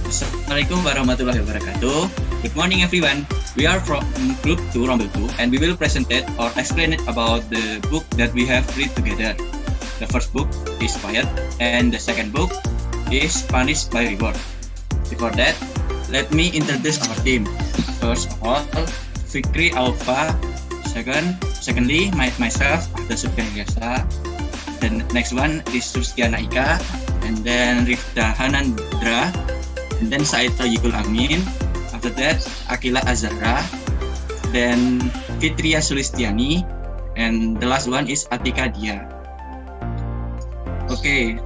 Assalamualaikum warahmatullahi wabarakatuh. Good morning everyone. We are from Group 2 Rombel 2 and we will present it or explain it about the book that we have read together. The first book is Quiet and the second book is Punished by Reward. Before that, let me introduce our team. First of all, Fikri, Aufa. Secondly, myself, Ahda, Syufyan, Ilyasa. The next one is Rusdiana Ika, and then Rifdah Hanandra, and then Royiqul Amin. After that, Aqilah Az Zahra, then Fitria Sulistyani, and the last one is Atiqah Dhiya. Okay,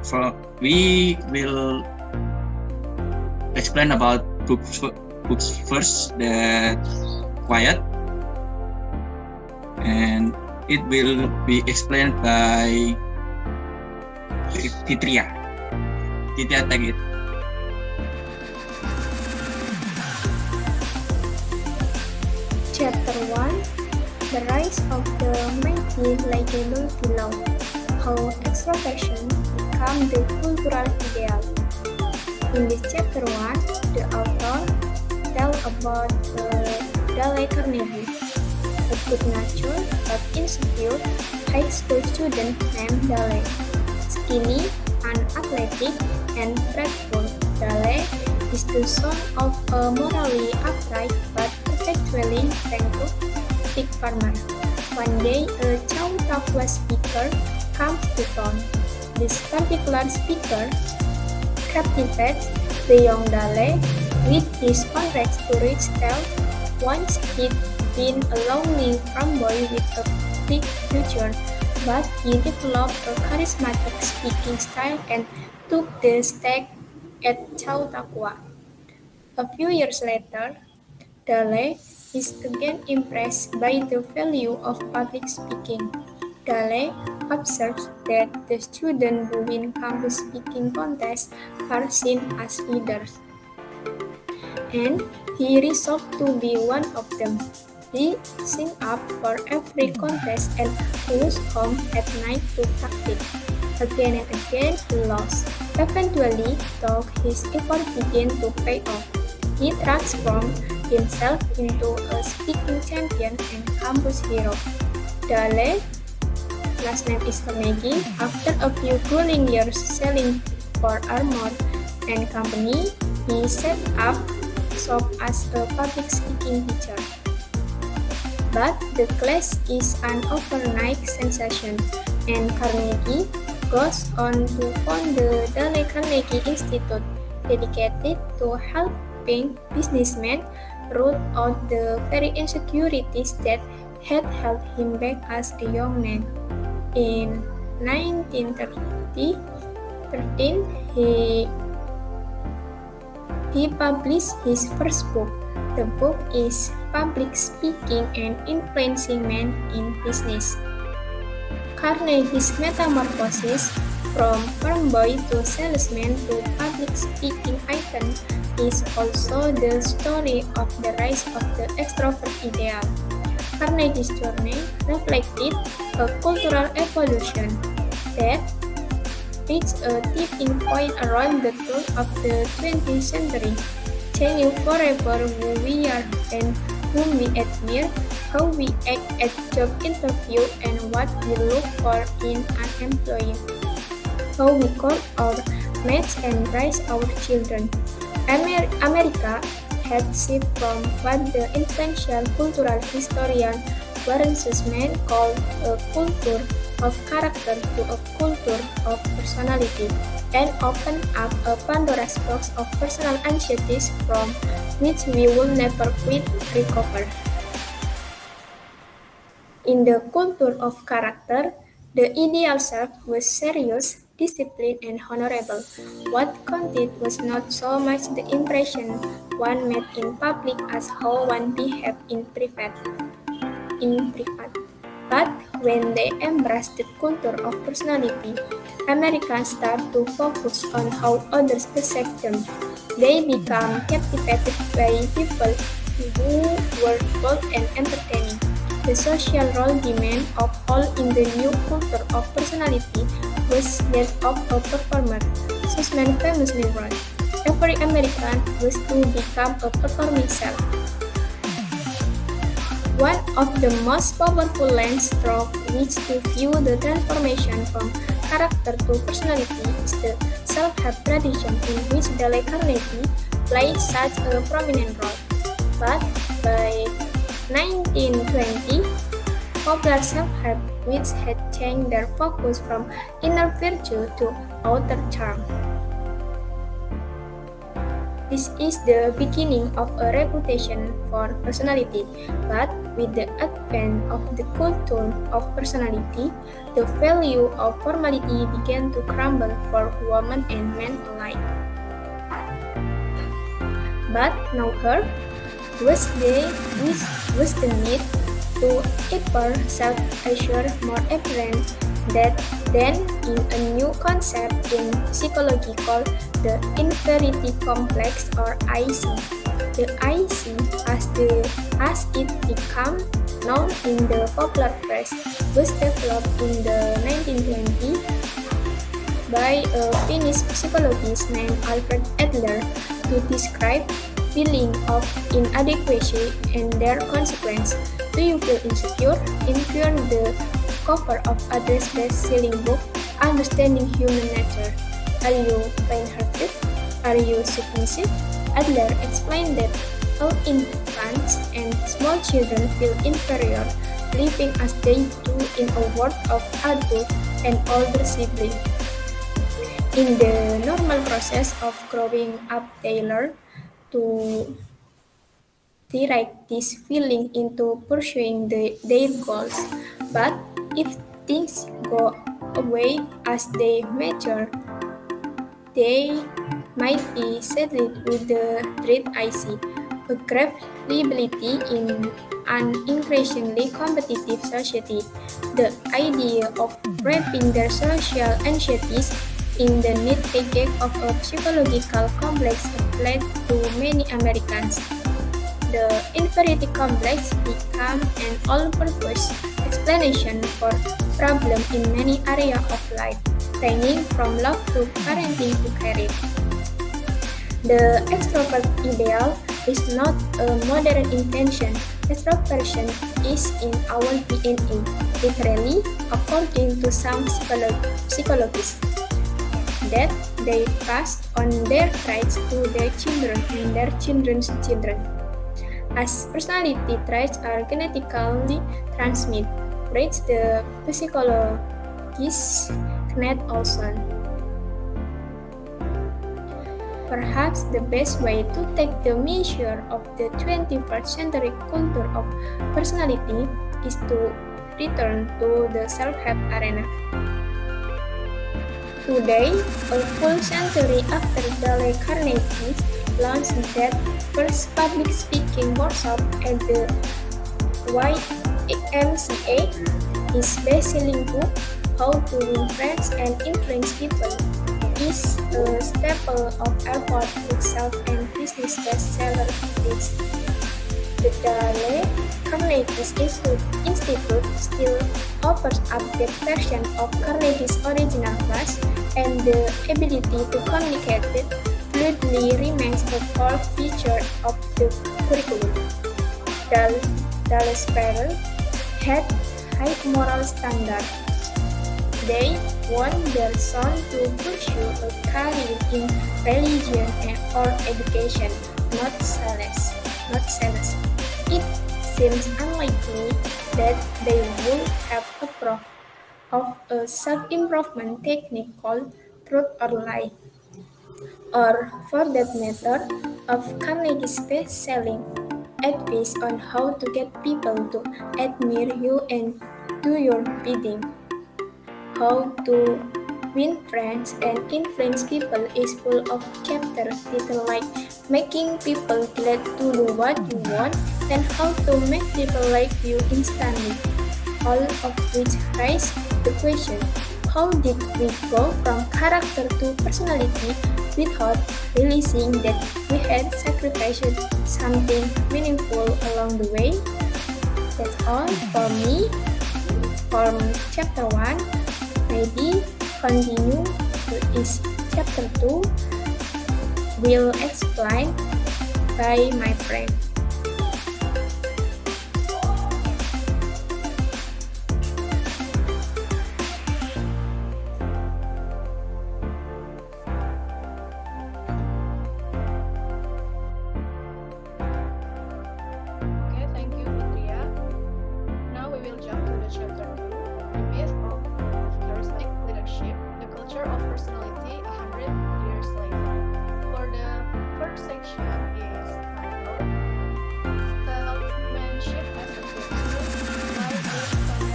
so we will explain about books first, the Quiet, and it will be explained by Fitria. Fitria, take it. Chapter 1: The Rise of the Mighty Legible Below. How Extroversion Become the Cultural Ideal. In this chapter 1, the author tells about Dale Carnegie, a good-natured but insecure high school student named Dale. Skinny, unathletic, and fretful, Dale is the son of a morally upright but perpetually bankrupt pig farmer. One day, a Chautauqua speaker comes to town. This particular speaker captivates the young Dale with his congrats to rich tale. Once he'd been a lonely farm boy with a big future, but he developed a charismatic speaking style and took the stage at Chautauqua. A few years later, Dale is again impressed by the value of public speaking. Dale observes that the students who win campus speaking contests are seen as leaders, and he resolved to be one of them. He signs up for every contest and goes home at night to practice. Again and again he lost. Eventually, though his effort began to pay off, he transformed himself into a speaking champion and campus hero. Dale, last name is Carnegie, after a few grueling years selling for Armour and Company, he set up shop as a public speaking teacher. But the class is an overnight sensation, and Carnegie goes on to found the Dale Carnegie Institute, dedicated to helping businessmen root out the very insecurities that had held him back as a young man. In 1913, he published his first book. The book is Public Speaking and Influencing Men in Business. Carnegie's metamorphosis from farm boy to salesman to public speaking icon is also the story of the rise of the extrovert ideal. Carnegie's journey reflected a cultural evolution that reached a tipping point around the turn of the 20th century, changing forever who we are and whom we admire, how we act at job interview, and what we look for in an employee, how we court our mates and raise our children. America had shifted from what the influential cultural historian Warren Sussman called a culture of character to a culture of personality, and opened up a Pandora's box of personal anxieties from which we will never quite recover. In the culture of character, the ideal self was serious, disciplined, and honorable. What counted was not so much the impression one made in public as how one behaved in private. But when they embraced the culture of personality, Americans start to focus on how others perceive them. They become captivated by people who were bold and entertaining. The social role demand of all in the new culture of personality was that of a performer. Sussman famously wrote, every American wishes to become a performing self. One of the most powerful lens through which to view the transformation from character to personality is the self-help tradition in which Dale Carnegie played such a prominent role. But by 1920, popular self-help which had changed their focus from inner virtue to outer charm. This is the beginning of a reputation for personality, but with the advent of the culture of personality, the value of formality began to crumble for women and men alike. But now here was the need to hyper self-assure more apparent than in a new concept in psychology called the inferiority complex or IC. The IC, as it became known in the popular press, was developed in the 1920s by a Finnish psychologist named Alfred Adler to describe feeling of inadequacy and their consequence. Do you feel insecure? Include the cover of Adler's best-selling book, Understanding Human Nature. Are you faint-hearted? Are you submissive? Adler explained that all infants and small children feel inferior, living as they do in a world of adult and older siblings. In the normal process of growing up, they learn to direct this feeling into pursuing their goals. But if things go away as they mature, they might be saddled with the dread IC, a grave liability in an increasingly competitive society. The idea of wrapping their social anxieties in the neat package of a psychological complex applied to many Americans. The inferiority complex became an all-purpose explanation for problems in many areas of life, ranging from love to parenting to career. The extrovert ideal is not a modern invention. Extroversion is in our DNA, literally, according to some psychologists, that they pass on their traits to their children and their children's children. As personality traits are genetically transmitted, writes the psychologist Knut Olson. Perhaps the best way to take the measure of the 21st century culture of personality is to return to the self-help arena. Today, a full century after Dale Carnegie launched that first public speaking workshop at the YMCA, his best-selling book, How to Win Friends and Influence People, is a staple of Harvard Bookself and business bestseller list. The Dale Carnegie Institute still offers updated version of Carnegie's original class, and the ability to communicate fluidly remains a core feature of the curriculum. Dale's parents had high moral standards. They want their son to pursue a career in religion or education, not sales. It seems unlikely that they would have approved of a self-improvement technique called truth or lie, or for that matter, of Carnegie's best-selling advice on how to get people to admire you and do your bidding. How to Win Friends and Influence People is full of chapters titled like Making People Glad to Do What You Want and How to Make People Like You Instantly, all of which raise the question, how did we go from character to personality without realizing that we had sacrificed something meaningful along the way? That's all for me from chapter 1. Maybe continue to is chapter 2 will explain by my friend. Okay, thank you, Fitria. Now we will jump to the chapter 2, the myth of charismatic leadership, the culture of personality 100 years later. For the first section is titled Salesmanship as a Business by Tony Robbins.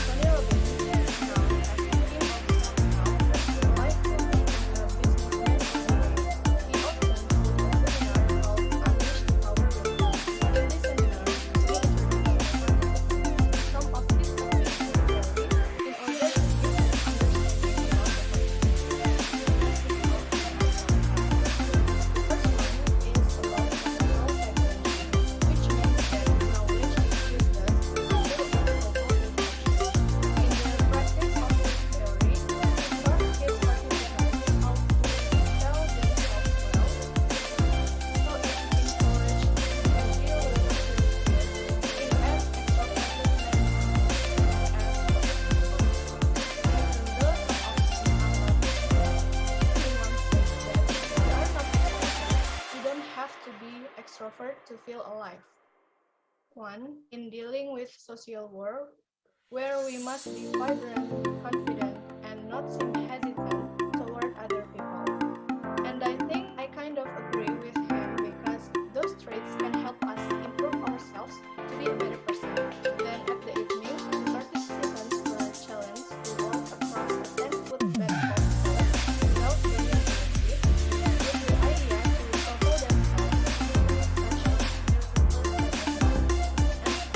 Tony Robbins is known as the king of self-help, life coaching, and a businessman of the day. He often holds a seminar called Unleash the Power Within. In this seminar, he introduces some of his techniques and theory in order to give an understanding about the extrovert to feel alive. 1. In dealing with social world, where we must be vibrant, confident, and not seem hesitant toward other people. And I think I kind of agree with him because those traits can help us improve ourselves to be a better person. Then at the evening, the participants were challenged to walk across a 10-foot bed of floor without being directed, with the idea to cover themselves in such a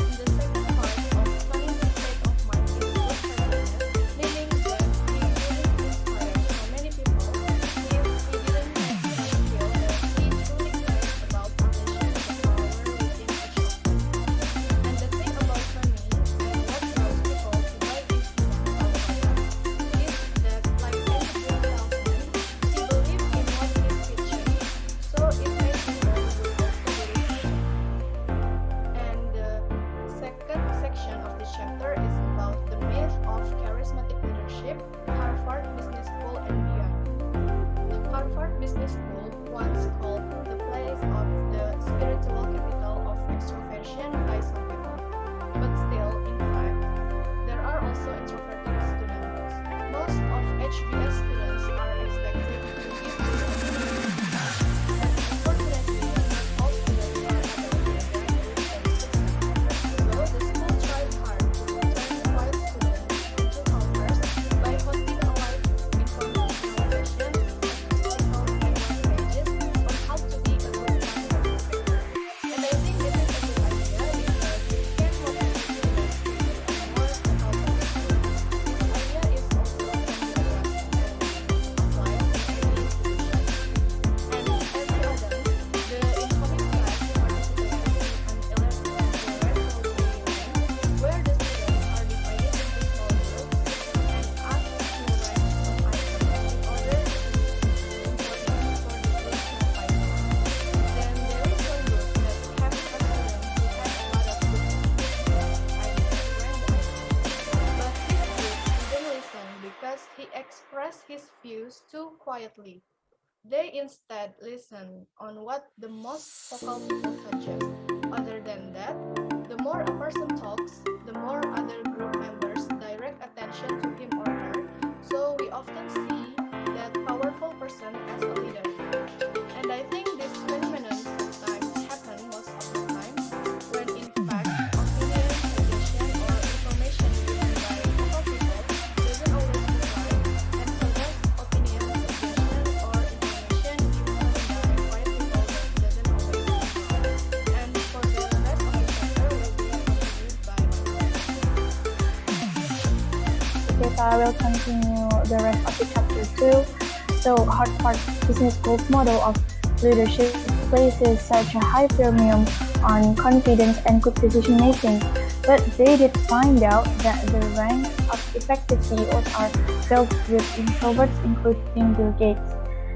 and the second part of Tony's state of mind is good-heartedness, meaning that he wouldn't inspire so many people if he didn't make them feel that he truly cares about unleashing the power within each of them. And the thing about Tony and what draws people to buy his mental product is that, like any good salesman, he believed in what he's pitching, so it made people would also believe in him. And the second section of this chapter is about the myth of charismatic leadership, Harvard Business School and beyond. Harvard Business School, once called the place of the spiritual capital of extroversion by some people. But still, in fact, there are also introverted students. Most of HBS students are expected to give their opinions, and unfortunately, not all students are able to adapt to this system. So the school tried hard to turn quiet students into talkers by hosting a live informational session, articles, and web pages on how to be a good public speaker. And I think this is a good idea because it can motivate students to be a more vocal person. This idea is also can be adapted and applied in any institution. And every autumn, the incoming class participated in an intellectual game where the students are divided into small groups and asked to write some items in order to be important for the group to fight for. Then there is one group that has a student who had a lot of good ideas, but his group didn't listen because he expressed his views too quietly. They instead listened on what the most vocal people suggest. Other than that, the more a person talks, the more other group members direct attention to him or her. So we often see that powerful person as a leader. And I think this phenomenon sometimes happens most of the time, when in fact opinion, suggestion, or information given by vocal people doesn't always be right, and so does opinion, suggestion, or information given by quiet people that doesn't always be wrong. And for the rest of the chapter will be continued by my friend. Okay, so I will continue the rest of the chapter 2. So, Harvard Business School's model of leadership places such a high premium on confidence and good decision making, but they did find out that the ranks of effective CEOs are filled with introverts, including Bill Gates.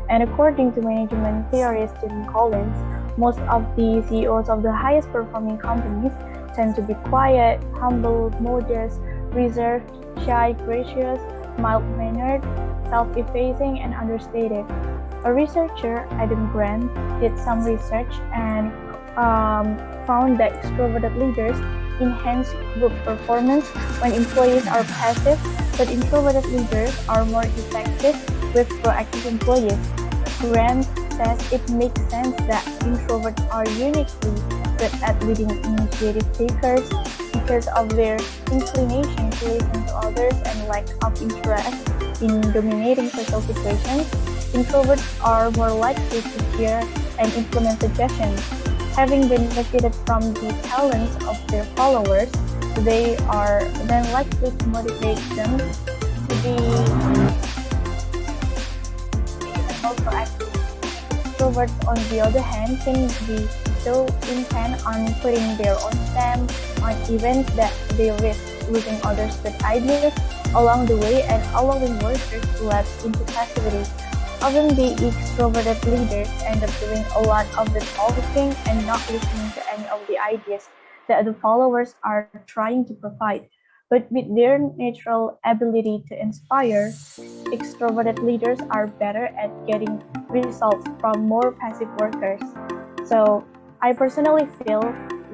And according to management theorist Jim Collins, most of the CEOs of the highest performing companies tend to be quiet, humble, modest, reserved, shy, gracious, mild-mannered, self-effacing, and understated. A researcher, Adam Grant, did some research and found that extroverted leaders enhance group performance when employees are passive, but introverted leaders are more effective with proactive employees. Grant says it makes sense that introverts are uniquely good at leading initiative takers because of their inclination to listen to others and lack of interest in dominating social situations. Introverts are more likely to hear and implement suggestions. Having benefited from the talents of their followers, they are then likely to motivate them to be even more proactive. Extroverts, on the other hand, tend to be so intent on putting their own stamp on events that they risk losing others' good ideas along the way and allowing workers to lapse into passivity. Often the extroverted leaders end up doing a lot of the talking and not listening to any of the ideas that the followers are trying to provide. But with their natural ability to inspire, extroverted leaders are better at getting results from more passive workers. So I personally feel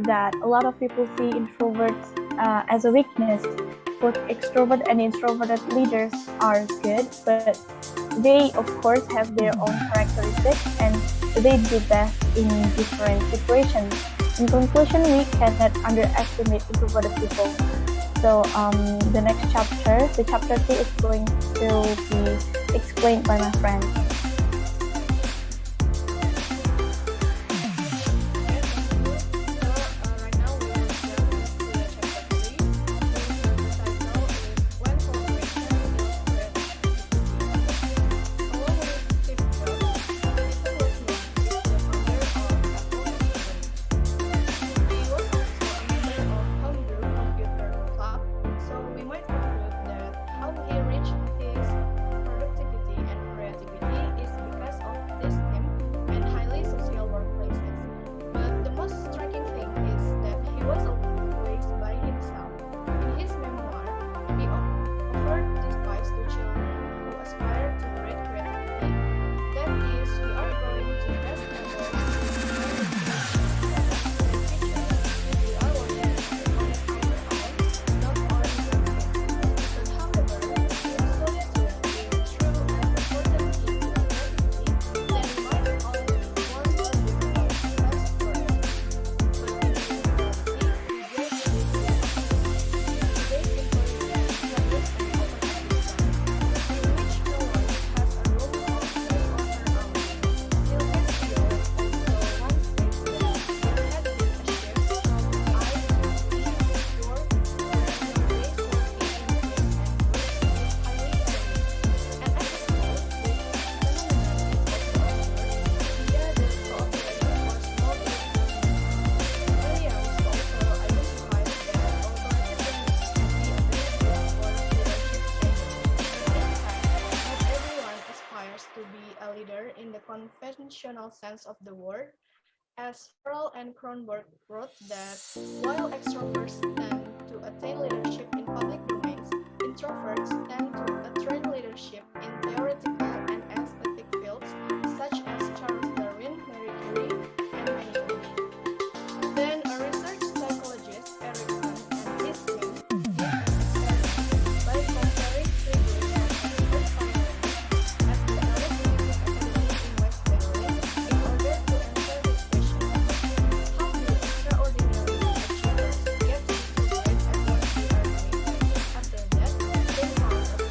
that a lot of people see introverts as a weakness. Both extrovert and introverted leaders are good, but they of course have their own characteristics and they do best in different situations. In conclusion, we cannot underestimate introverted people. So the next chapter, the chapter 2 is going to be explained by my friend. Conventional sense of the word, as Farrell and Kronberg wrote that while extroverts tend to attain leadership in public domains, introverts tend to attain leadership in theoretical and aesthetic fields such as Charles Darwin, Marie Curie, and many others. Then a research psychologist, Eric Kohn, and his team did an experiment by comparing three groups of expert finalists at the Elite Academy in West Berlin in order to answer this question: how do extraordinary achievers get to be so great at what they are doing? After that, they found a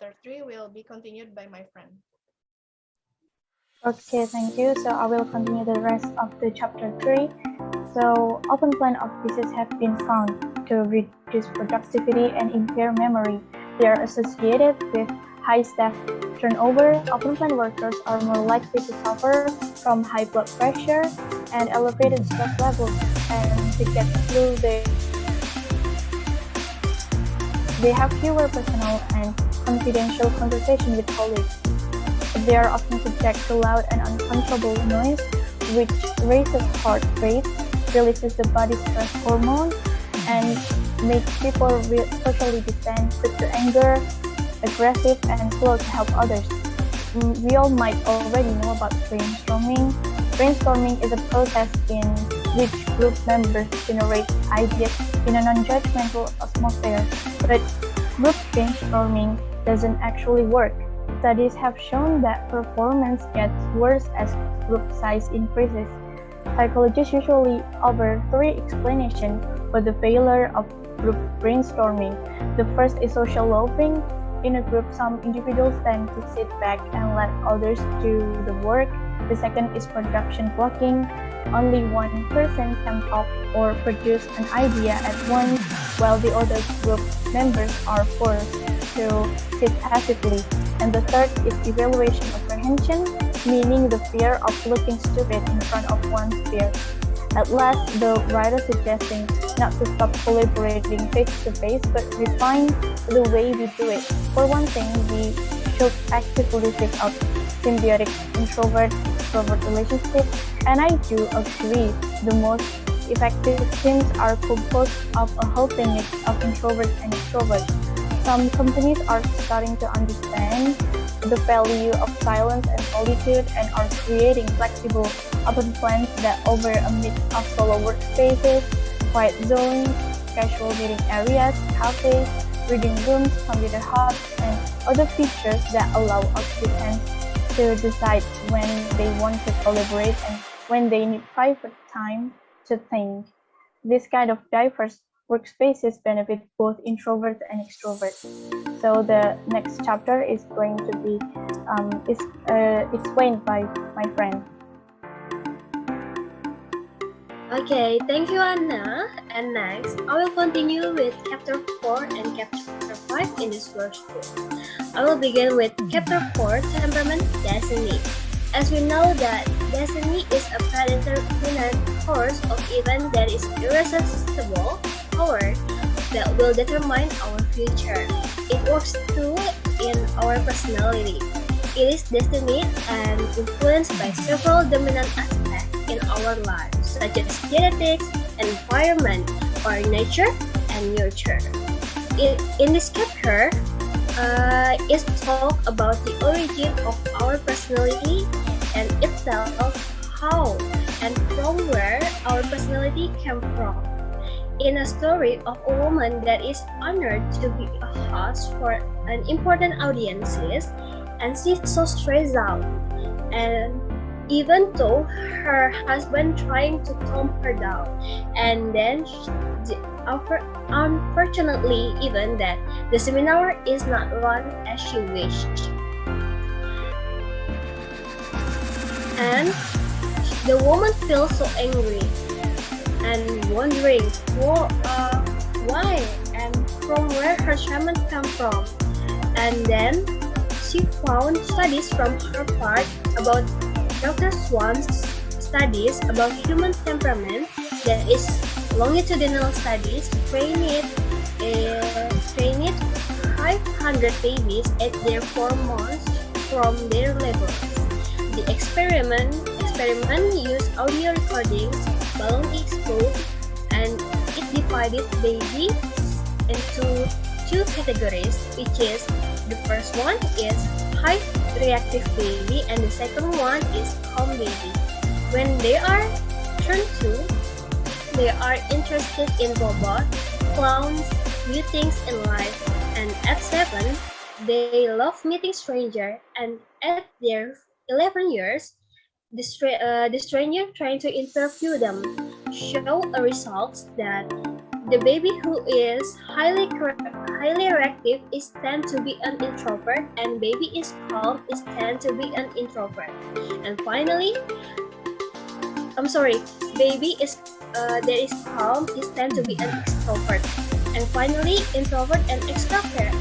chapter 3 will be continued by my friend. Okay, thank you. So I will continue the rest of the chapter 3. So open plan offices have been found to reduce productivity and impair memory. They are associated with high staff turnover. Open plan workers are more likely to suffer from high blood pressure and elevated stress levels, and to get flu. They have fewer personal and confidential conversation with colleagues. They are often subject to loud and uncontrollable noise, which raises heart rate, releases the body's stress hormone, and makes people socially distant, quick to anger, aggressive, and slow to help others. We all might already know about brainstorming. Brainstorming is a process in which group members generate ideas in a non-judgmental atmosphere, but group brainstorming doesn't actually work. Studies have shown that performance gets worse as group size increases. Psychologists usually offer 3 explanations for the failure of group brainstorming. The first is social loafing. In a group, some individuals tend to sit back and let others do the work. The second is production blocking. Only one person can talk or produce an idea at once, while the other group members are forced to sit passively. And the third is evaluation apprehension, meaning the fear of looking stupid in front of one's peers. At last, the writer suggesting not to stop collaborating face-to-face, but refine the way we do it. For one thing, we should actively seek out symbiotic introvert-extrovert relationships, and I do agree the most effective teams are composed of a healthy mix of introverts and extroverts. Some companies are starting to understand the value of silence and solitude and are creating flexible open plans that offer a mix of solo workspaces, quiet zones, casual meeting areas, cafes, reading rooms, computer hubs, and other features that allow occupants to decide when they want to collaborate and when they need private time to think. This kind of diverse workspaces benefit both introverts and extroverts. So the next chapter is going to be explained by my friend. Okay, thank you, Anna. And next, I will continue with chapter 4 and chapter 5 in this first book. I will begin with chapter 4, Temperament Destiny. As we know that destiny is a predetermined course of events that is irresistible power that will determine our future. It works too in our personality. It is destined and influenced by several dominant aspects in our lives, such as genetics, environment, or nature and nurture. In this chapter, it talks about the origin of our personality and itself, how and from where our personality came from. In a story of a woman that is honored to be a host for an important audiences, and she's so stressed out, and even though her husband trying to calm her down, and then unfortunately even that the seminar is not run as she wished, and the woman feels so angry and wondering why and from where her shaman come from. And then she found studies from her part about Dr. Swan's studies about human temperament, that is longitudinal studies, trained 500 babies at their 4 months from their labors. The experiment used audio recordings, balloon explode, and it divided babies into 2 categories, which is the first one is high reactive baby and the second one is calm baby. When they are turned 2, they are interested in robots, clowns, new things in life, and at 7, they love meeting strangers, and at their 11 years, the stranger trying to interview them show a results that The baby who is highly reactive is tend to be an introvert, and baby is calm is tend to be an introvert. And finally, I'm sorry, baby is there is calm is tend to be an extrovert. And finally, introvert and extrovert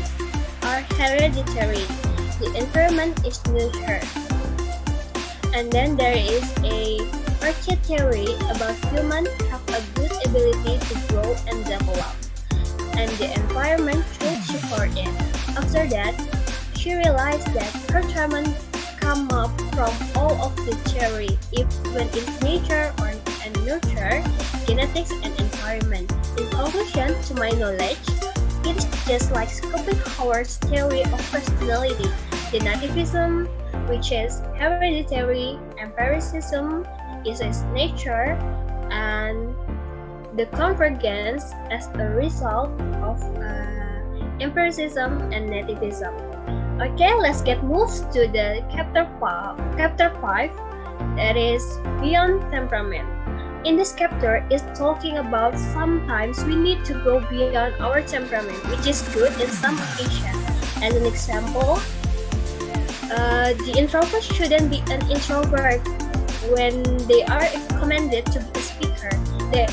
are hereditary. The environment is nurtured. And then there is a arcade theory about humans have a good ability to grow and develop, and the environment should support it. After that, she realized that her treatment come up from all of the theory, even in nature or and nurture, genetics and environment. In conclusion, to my knowledge, it is just like Schopenhauer's theory of personality, the nativism, which is hereditary, empiricism is its nature, and the convergence as a result of empiricism and nativism. Okay, let's get moved to the chapter 5, that is Beyond Temperament. In this chapter, it's talking about sometimes we need to go beyond our temperament, which is good in some occasions. As an example, the introvert shouldn't be an introvert when they are recommended to be a speaker. They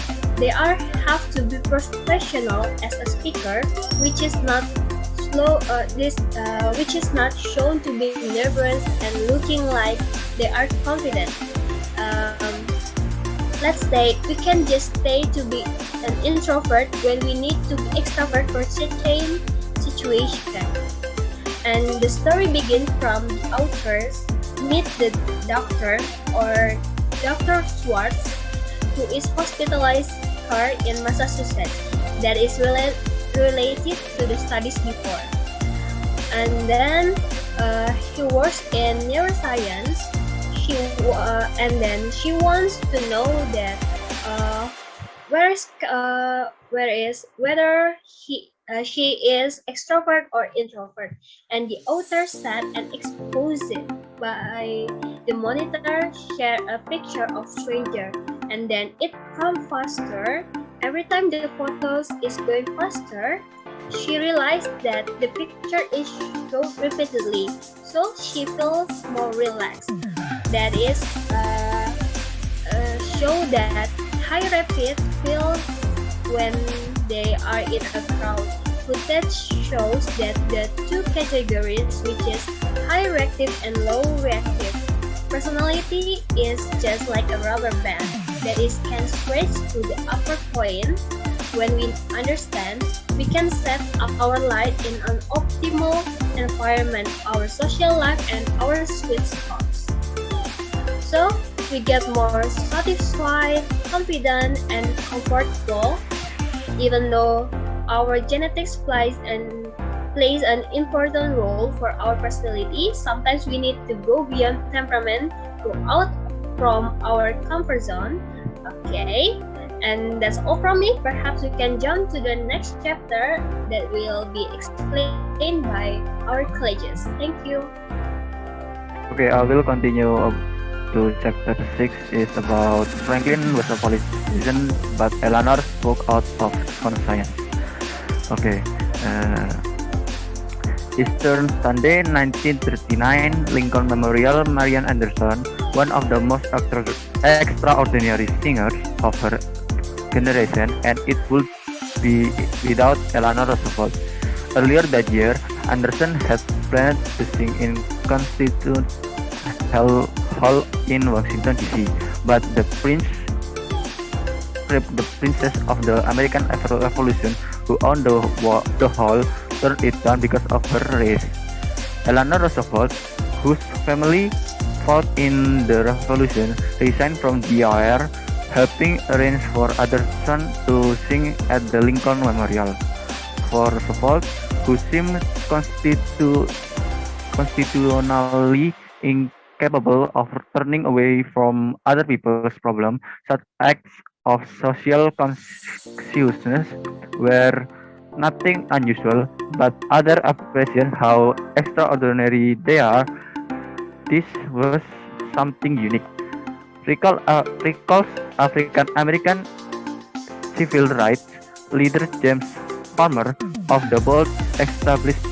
have to be professional as a speaker, which is not which is not shown to be nervous and looking like they are confident. Let's say we can just stay to be an introvert when we need to be extrovert for certain situation. And the story begins from the authors meet the doctor or Dr. Schwartz, who is hospitalized her in Massachusetts, that is related to the studies before. And then he works in neuroscience. And then she wants to know that whether she is extrovert or introvert. And the author said and exposed it by the monitor share a picture of stranger, and then it comes faster. Every time the photos is going faster, she realized that the picture is shown repeatedly, so she feels more relaxed. That is show that high rapid feels when they are in a crowd. Footage shows that the two categories, which is high reactive and low reactive personality, is just like a rubber band that is can stretch to the upper point. When we understand, we can set up our life in an optimal environment, our social life and our sweet spots. So we get more satisfied, confident, and comfortable. Even though our genetics plays an important role for our personality, sometimes we need to go beyond temperament, go out from our comfort zone. Okay, and that's all from me. Perhaps we can jump to the next chapter that will be explained by our colleagues. Thank you. Okay, I will continue to chapter 6 is about Franklin was a politician, but Eleanor spoke out of conscience. Okay, Easter Sunday 1939, Lincoln Memorial, Marian Anderson, one of the most extraordinary singers of her generation, and it would be without Eleanor Roosevelt. Earlier that year, Anderson had planned to sing in Constitution Hall in Washington D.C., but the princess of the American Revolution, who owned the hall, turned it down because of her race. Eleanor Roosevelt, whose family fought in the Revolution, resigned from Dhiya, helping arrange for Anderson to sing at the Lincoln Memorial. For Roosevelt, who seemed constitutionally incapable of turning away from other people's problems, such acts of social consciousness were nothing unusual, but others appreciate how extraordinary they are. This was something unique. Recalls African American civil rights leader James Farmer of the bold established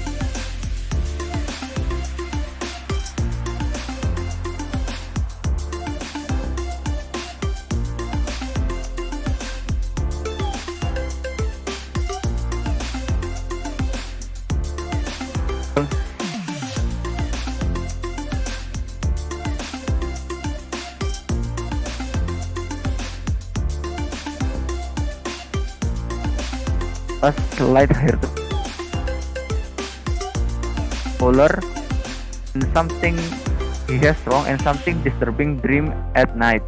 a light-haired polar and something he has strong and something disturbing dream at night.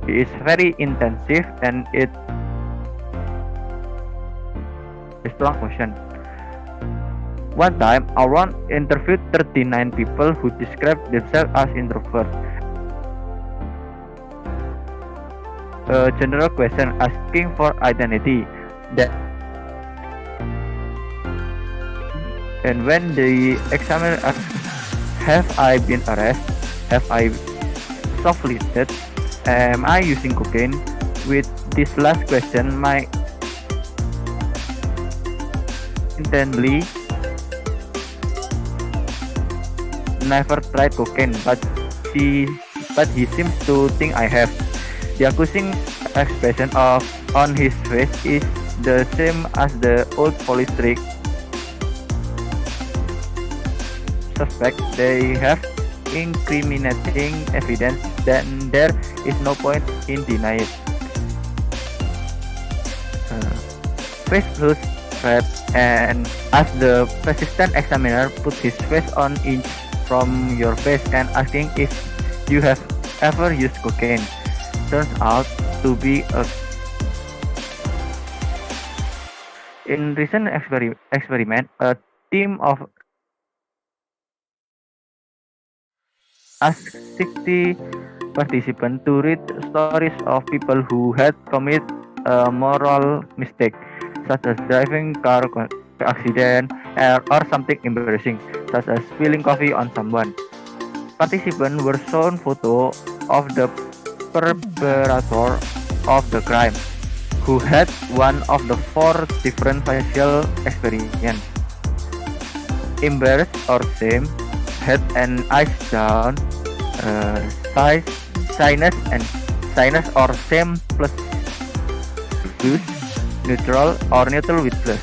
He is very intensive and it is strong motion. One time, Aaron interviewed 39 people who described themselves as introverts. A general question asking for identity. And when the examiner asked, "Have I been arrested? Have I shoplifted? Am I using cocaine?" With this last question, my intently never tried cocaine, but he seems to think I have. The accusing expression on his face is the same as the old police trick. Suspect they have incriminating evidence, then there is no point in denying it. Face closed, red, and as the persistent examiner put his face on inch from your face and asking if you have ever used cocaine, turns out to be a in recent experiment, a team of asked 60 participants to read stories of people who had committed a moral mistake, such as driving car accident or something embarrassing, such as spilling coffee on someone. Participants were shown photo of the perpetrator of the crime, who had one of the 4 different facial experiences: embarrassed or shame, head and eyes down, sinus or shame plus blues, neutral or neutral with plus.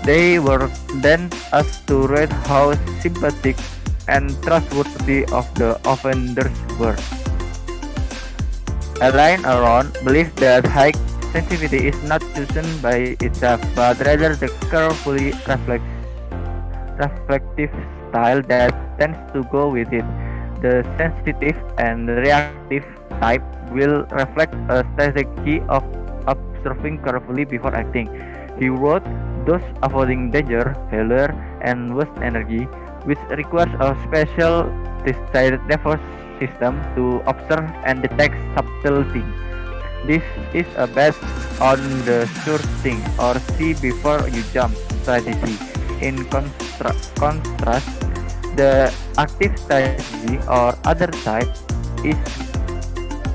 They were then asked to rate how sympathetic and trustworthy of the offenders were. Elaine Aron believed that high sensitivity is not chosen by itself, but rather the carefully reflective style that tends to go with it. The sensitive and reactive type will reflect a strategy of observing carefully before acting. He wrote, those avoiding danger, failure, and waste energy, which requires a special nervous system to observe and detect subtle things. This is a bet on the sure thing or see before you jump strategy. In contrast, the active strategy or other type is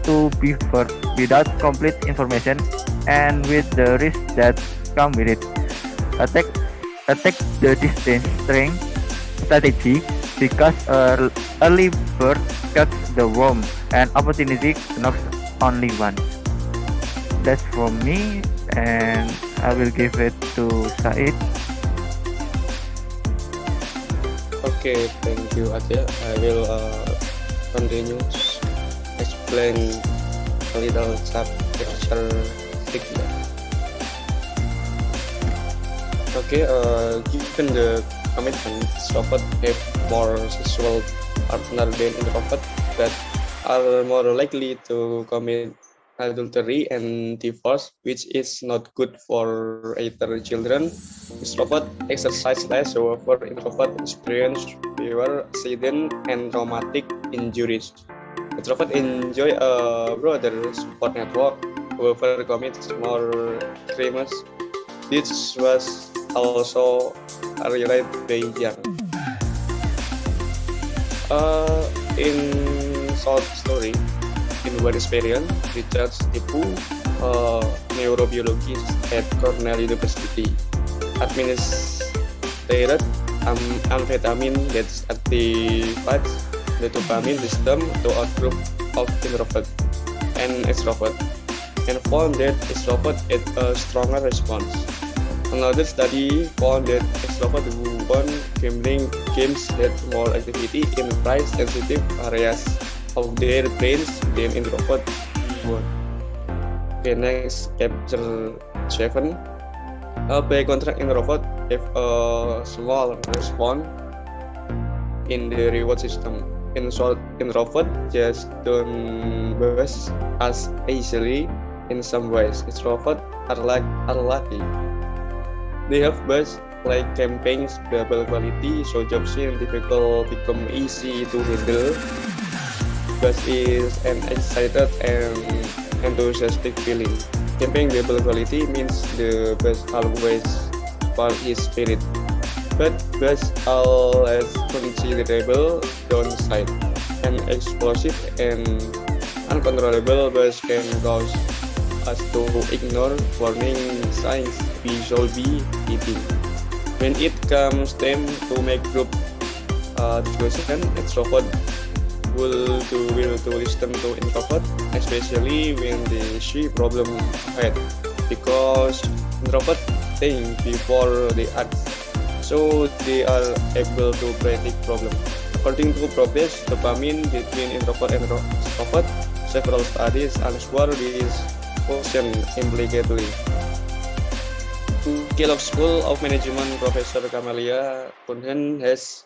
to be first without complete information and with the risk that come with it. Attack the distance string strategy because early bird catches the worm and opportunity knocks only once. That's from me, and I will give it to Said. Okay, thank you, Adya. I will continue explain a little chapter 6. Okay, given the commitment, extrovert have more sexual partner than introvert that are more likely to commit adultery and divorce, which is not good for either children. Extrovert exercise less, however, introvert experience fewer accident and traumatic injuries. Introvert enjoy a broader support network, however, commits more crimes. This was also realized by Young. In short story, in one experience, Richard Tipu a neurobiologist at Cornell University, administered amphetamine that activates the dopamine system to a group of introvert and extrovert, and found that extrovert had a stronger response. Another study found that extroverts who won gambling games had more activity in price-sensitive areas of their brains than introverts won. Okay, next, chapter 7. By contrast, introvert have a small response in the reward system. In short, introvert just don't buzz as easily in some ways. Extroverts are lucky. They have buzz like campaigns, double quality, so jobs in difficult become easy to handle. Buzz is an excited and enthusiastic feeling. Campaign double quality means the buzz always spark his spirit, but buzz has considerable downside. An explosive and uncontrollable buzz can cause us to ignore warning signs we should be eating. When it comes time to make group discussion, extrovert will listen to introvert, especially when they see problem ahead, because introvert think before they act, so they are able to predict problem. According to progress dopamine between introvert and extrovert, several studies answer this question implicitly. Kelompok School of Management Professor Camelia Kohn has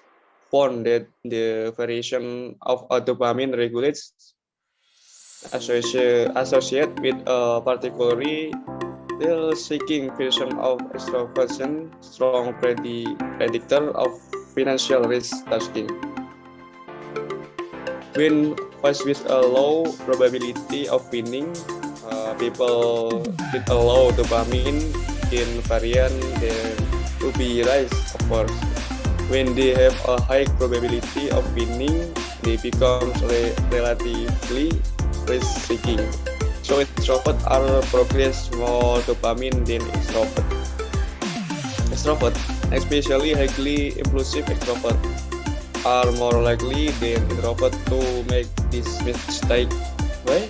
found that the variation of dopamine regulates associate with a particularly thrill-seeking version of extroversion, strong predictor of financial risk taking. When faced with a low probability of winning, people with a low dopamine in variant then to be rise, of course. When they have a high probability of winning, they become relatively risk-seeking. So extroverts are progress more dopamine than extrovert. Extrovert, especially highly impulsive extrovert, are more likely than introvert to make this mistake. Why?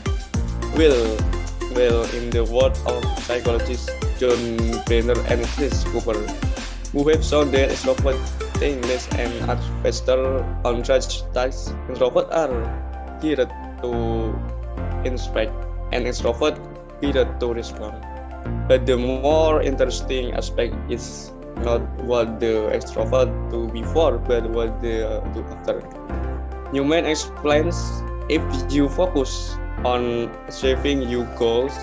Well, in the words of psychologists John Brenner and Chris Cooper, who have shown that extroverts think less and act faster on such tasks, introverts are geared to inspect and extroverts geared to respond. But the more interesting aspect is not what the extrovert do before, but what they do after. Newman explains, if you focus on achieving your goals,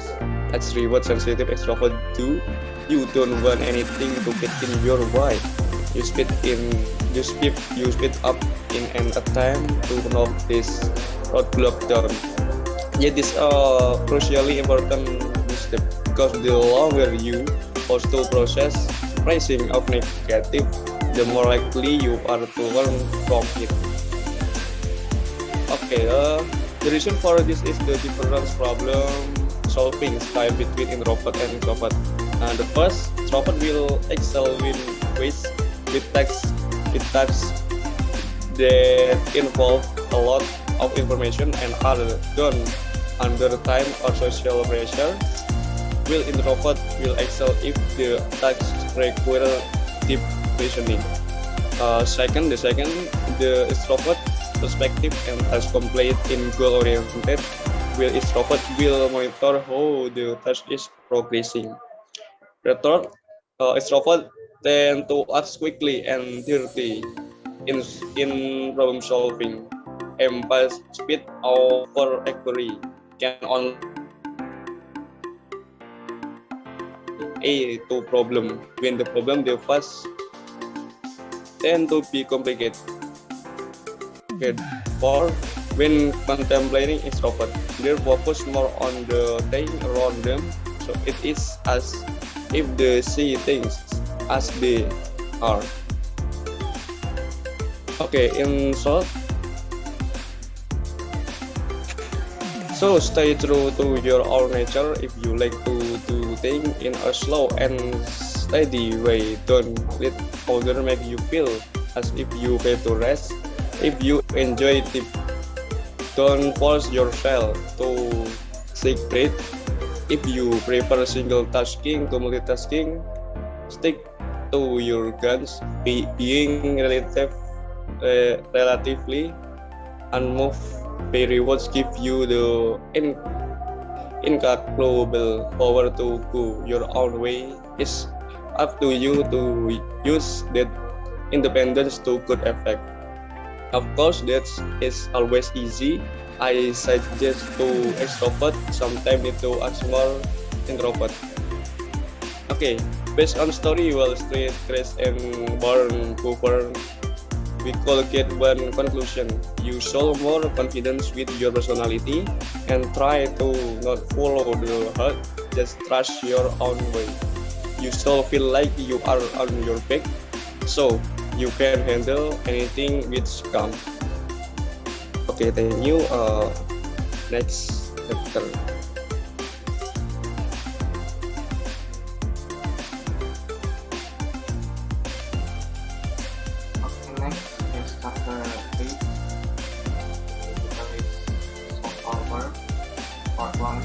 as reward-sensitive extrovert do, you don't want anything to get in your way. You speed up in an attempt to knock this roadblock down. Yet this is a crucially important step, because the longer you pause to process pricing of negative, the more likely you are to learn from it. Okay, the reason for this is the different problem solving style between introvert and extrovert. The first, introvert will excel with tasks that involve a lot of information and are done under time or social pressure. Will introvert will excel if the tasks require deep reasoning. Second, the extrovert perspective and task complete in goal-oriented, will extrovert will monitor how the task is progressing. The third, extrovert tend to act quickly and dirty in problem solving. Empathy, speed over accuracy can only to problem when the problem they face tend to be complicated. Okay. 4. When contemplating extrovert, they focus more on the thing around them, so it is as if they see things as they are. Okay, in short, So stay true to your own nature. If you like to do things in a slow and steady way, don't let others make you feel as if you have to rest. If you enjoy it, don't force yourself to take break. If you prefer single tasking to multitasking, stick to your guns. Being relatively unmoved by rewards give you the incalculable power to go your own way. It's up to you to use that independence to good effect. Of course, that is always easy. I suggest to extrovert, sometimes into a small introvert. Okay, based on story, Wall Street, Chris, and Born Cooper, we could get one conclusion. You show more confidence with your personality and try to not follow the herd, just trust your own way. You still feel like you are on your back, so you can handle anything with calm. Okay, thank you. Next chapter. Okay, next is chapter 8. It is soft power, part 1.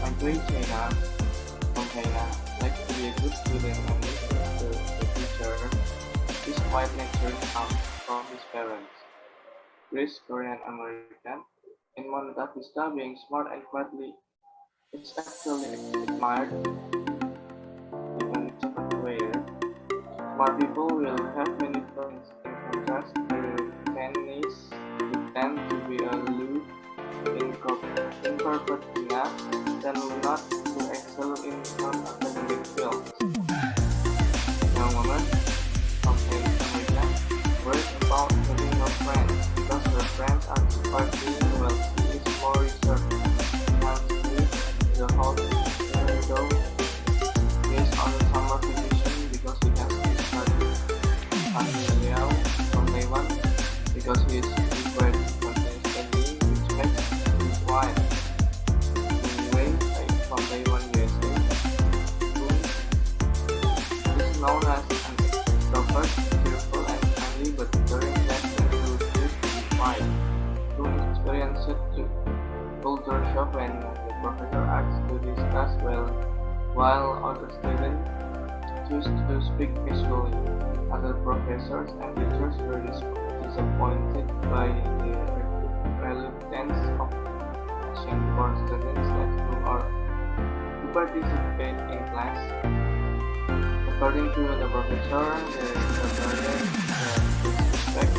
My great China, from China, likes to be a good student and listen to the teacher. His quiet nature comes from his parents. Greece, Korean American. In Monta Vista, being smart and quietly is actually admired, even where smart people will have many friends. In contrast, the Chinese who tend to be aloof, introverted, and not to excel in non-academic fields. Young woman from America worries about having no friends because her friends are too party. Well, she is more reserved. Once the house window is on summer vacation because he has to study. Amin from Taiwan because he is required to continue studying, which makes his wife. Wei from Taiwan, USA, who is known as an extrovert, cheerful and friendly, but during lessons who used to be quiet. Who experienced to culture shock when the professor asked to discuss while other students choose to speak visually. Other professors and teachers were disappointed by the reluctance of Asian-born students who participate in class. According to the professor, the barrier respect.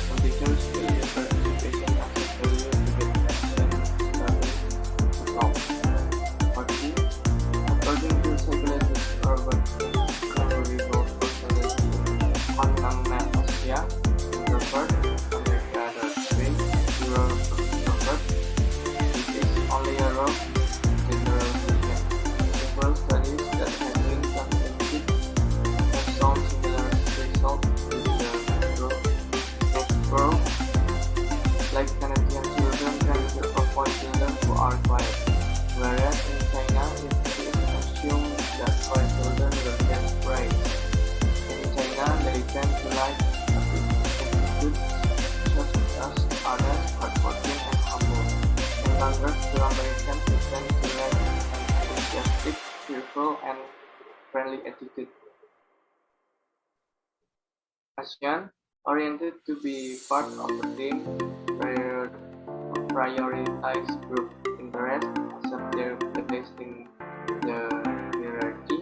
Some teachers believe participation as a failure to get action studies to solve. According to psychologist Robert Corrigal personality on Asia, introvert, America.Spain, Introvert, it is only a rough generalization. Several studies that have been conducted have shown similar results with the next group. Like Canadian children can avoid children who are quiet, whereas in China it is assumed that quiet children will get praise. In China, they tend to like attitudes such as honest, hardworking, and humble. In contrast to Americans who tend to like an enthusiastic, cheerful, and friendly attitude. ASEAN, oriented to be part of a team, prioritize group interest, accept their place in the hierarchy,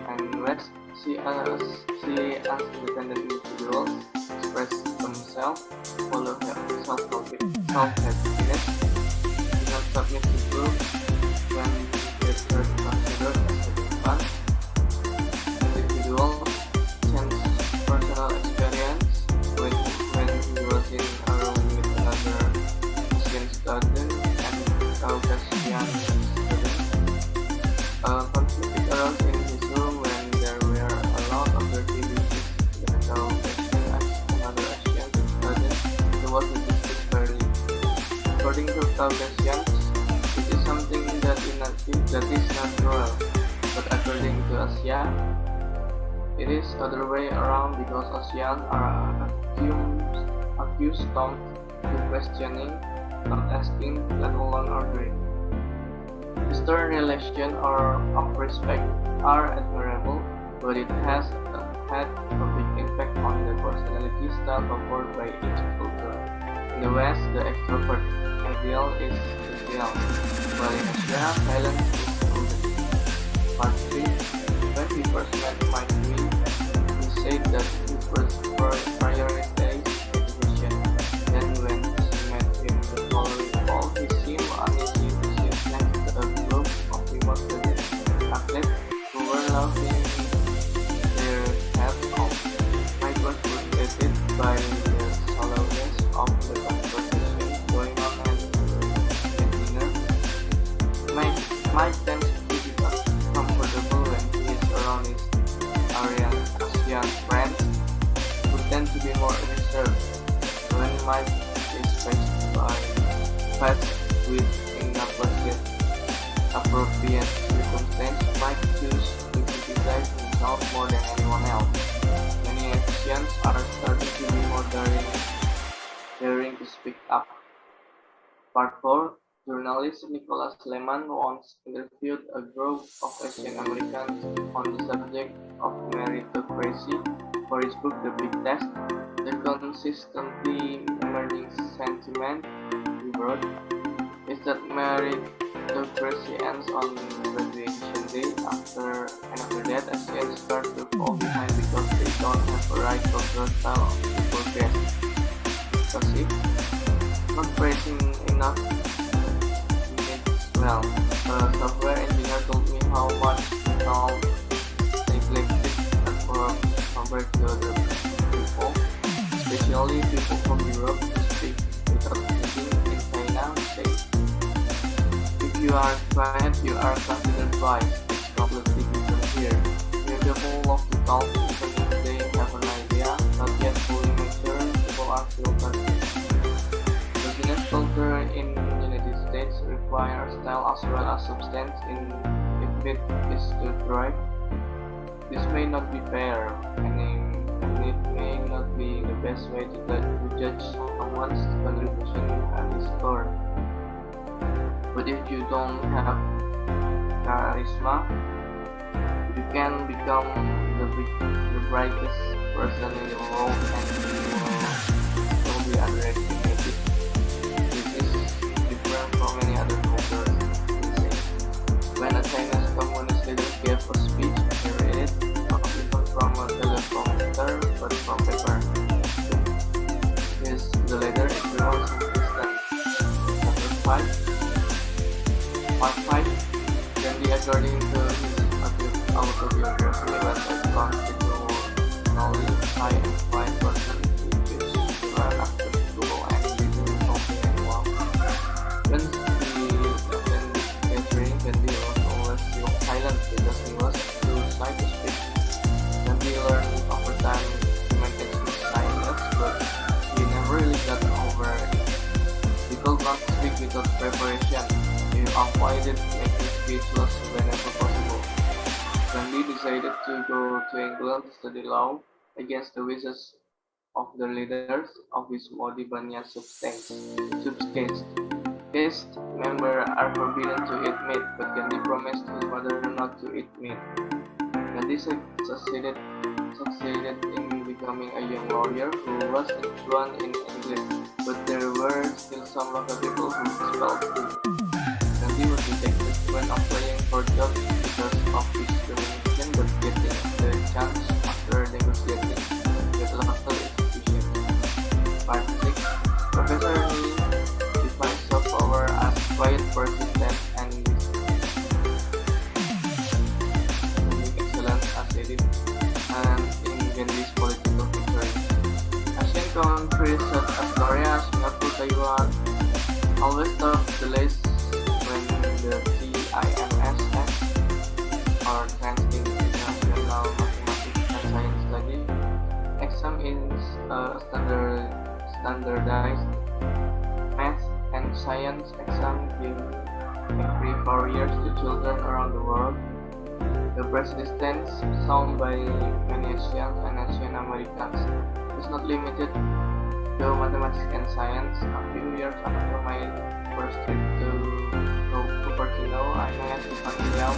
and West see us independent individuals, express themselves, follow self-happiness, do not submit to groups when they are considered as having fun. Individual change personal experience when he was in a room with another Asian student and Caucasian student. Conflict arose in his room when there were a lot of dirty dishes. The Caucasian asked another Asian student, he was a district fairly. For According to Kardashians, it is something that is natural, but according to Asia, it is other way around because Asians are accustomed to questioning, not asking, let alone ordering. Eastern relations of respect are admirable, but it has had a big impact on the personality style offered by each culture. In the West, the extrovert ideal is ideal, while in Asia, silence is golden. Part 3. When he first met Mike Lee, he said that he first prioritized education. Then when she met him the following fall, he seemed uneasy to sit next to a group of female athletes who were laughing their heads off. Mike was frustrated by the shallowness of the conversation going on at dinner. Mike tends to be comfortable when he is around his Asian friends, who tend to be more reserved. When Mike is faced with inappropriate circumstance, Mike chooses to criticize himself more than anyone else. Many Asians are starting to be more daring to speak up. Part 4. Journalist Nicholas Lehman once interviewed a group of Asian Americans on the subject of meritocracy for his book The Big Test. The consistently emerging sentiment, he wrote, is that meritocracy ends on graduation day. After that, Asians start to fall behind because they don't have a right cultural style to progress. S.Psi, not praising enough. Well, a software engineer told me how much we now neglected at work compared to other people, especially people from Europe who speak without thinking. In China, we say, if you are quiet, you are considered wise. It's completely different here. Here the whole of the talk, even if they have an idea, not yet fully mature, people are still confused. The business culture in States require style as well as substance if it is to thrive. This may not be fair, and it may not be the best way to judge someone's contribution at this score. But if you don't have charisma, you can become the brightest person in the world and you will be underestimated. From many other cultures. When a Chinese communist leader gave a speech, he read it not even from a teleprompter but from paper. The letter is pronounced Christian. Chapter 5. Part 5. Gandhi, according to his autobiography, was a constitutionally high and fine person who chose to run after school and didn't copy anyone. When he attended gathering, Gandhi was always silent because he was too shy to speak. Gandhi learned over time to manage his shyness, but he never really got over it. He could not speak without preparation. He avoided making speechless whenever possible. Gandhi decided to go to England to study law against the wishes of the leaders of his Modi Banya subcaste. Caste members are forbidden to eat meat, but Gandhi promised his mother not to eat meat. Gandhi succeeded in becoming a young lawyer who was fluent in English, but there were still some local people who spelled too. Gandhi was rejected when applying for jobs because of discrimination, but getting the chance after negotiating with local institutions. Part 6. Professor Lee defines soft power as quiet, persistent, and excellent as it is, and in Gandhi's political victory. Asian countries such as Korea, Singapore, Taiwan always top the list when the TIMSS or Translating International Mathematics and Science Study exam is standardized math and and science exam given every 4 years to children around the world. The persistence shown by many Asians and Asian Americans is not limited to mathematics and science. A few years after my first trip to Cupertino, I met the familiar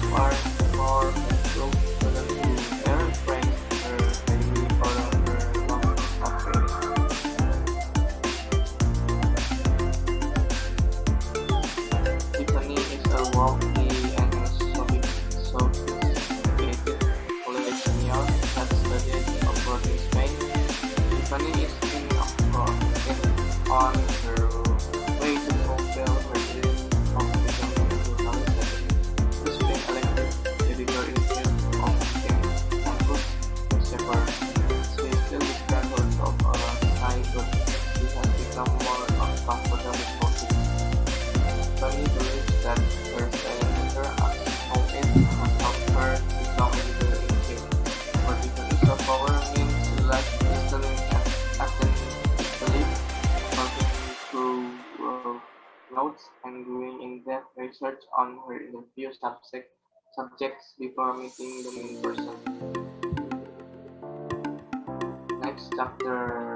far more improved students who their friends were highly proud of their love of reading. Tiffany is a wealthy and sophisticated collectioner that studied abroad in Spain. Tiffany is on her way to fulfill her dream of becoming a journalist. She's been elected editor-in-chief of Campus newspaper. She still describes herself as shy, but she has become more comfortable with politics. Tiffany believes that her staying with her as homemade has helped her become editor-in-chief. For Tiffany, soft power means she likes listening attentively, talking through notes, and doing in-depth research on her interview subjects before meeting them in person. Next, chapter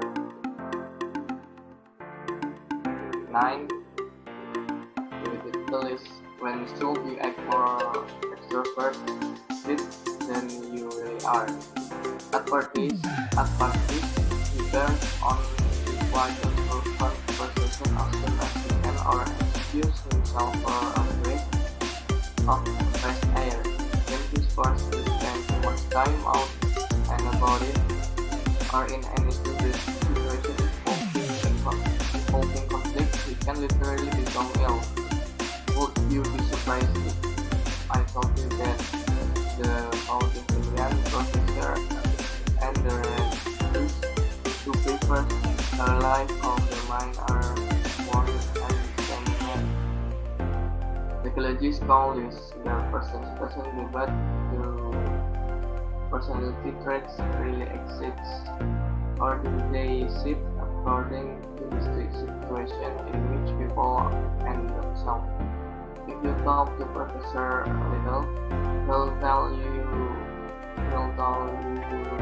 9. The title is When Should You Act More Extroverted Than You Really Are. At parties, he bears on the quiet conversation as soon as he can or excuse himself for a breath of fresh air. When he's forced to spend too much time out and about it, or in any situation involving conflict, he can literally become ill. Would you be surprised if I told you that the Australian professor and the recluse who prefers a life of the mind are one and the same man? Psychologists call this their personality, but the personality traits really exist, or do they shift according to the situation in which people and themselves? If you talk to Professor a little, he'll tell you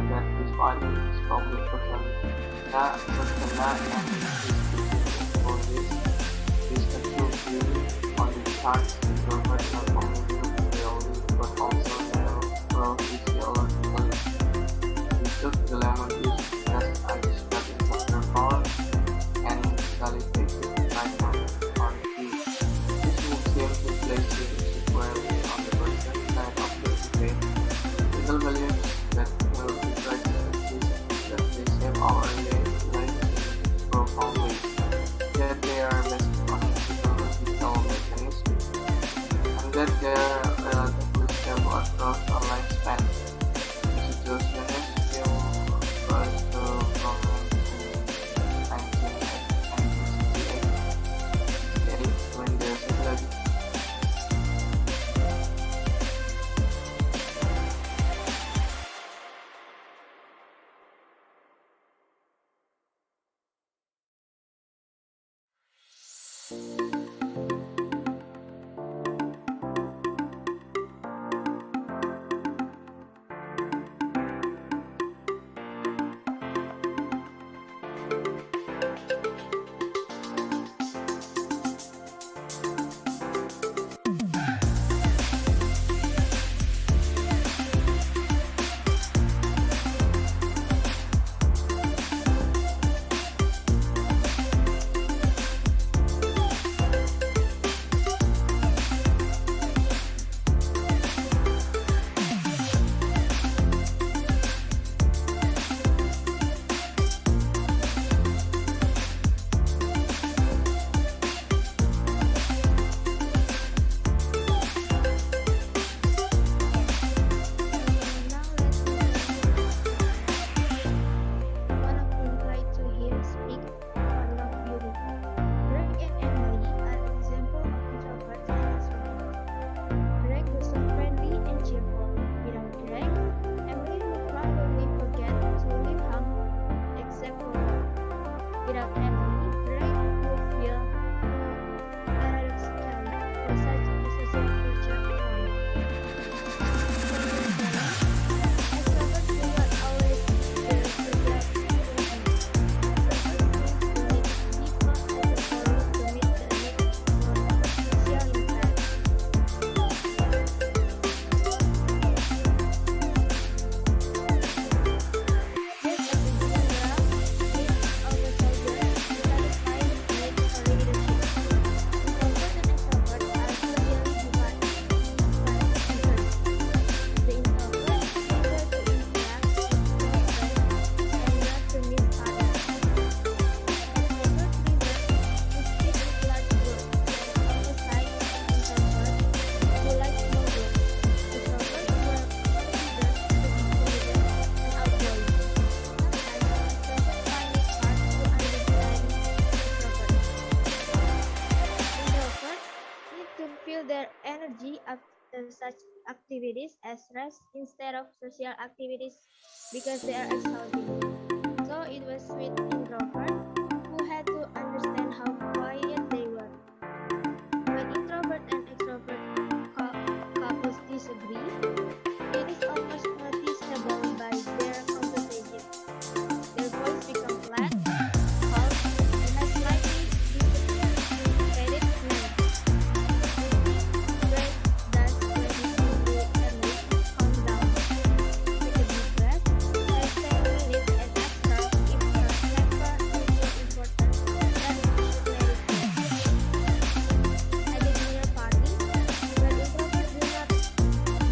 that his body is probably persona and his true view on the charts introvert not only really but also neurophysiologically. He took the lemon juice test I described in chapter 4 and validated right on view. This will seem to place him squarely on the person side of the debate. Little believes that will be exist, that they shape our lives in profound ways, that they are based on psychological mechanisms, and that they are relatively stable across a lifespan. The situationists feel first to comment in 1968 when the psychological Without Emily, Greg would such activities as rest instead of social activities because they are exhausting. So it was with introvert who had to understand how quiet they were. When introvert and extrovert couples disagree, it is almost noticeable by their conversation. Their voice becomes flat, cold, and has slightly dissipated meaning. Break dance when it into energy, calm down. Take a deep breath, rest 10 minutes and extra if your temper is so important that you should let it go. At the dinner party, where introverts do not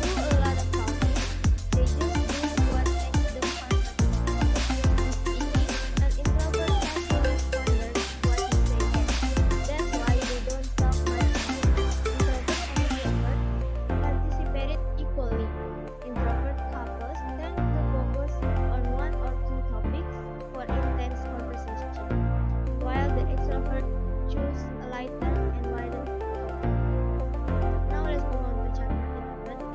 do a lot of talking, they just do what makes them comfortable. In speaking, an introvert naturally ponders what he say next. That's why they don't talk much. Introvert and extrovert participated equally. Introvert couples tend to focus on one or two topics for intense conversation, while the extrovert choose a lighter and wider topic. Now let's move on to chapter 11.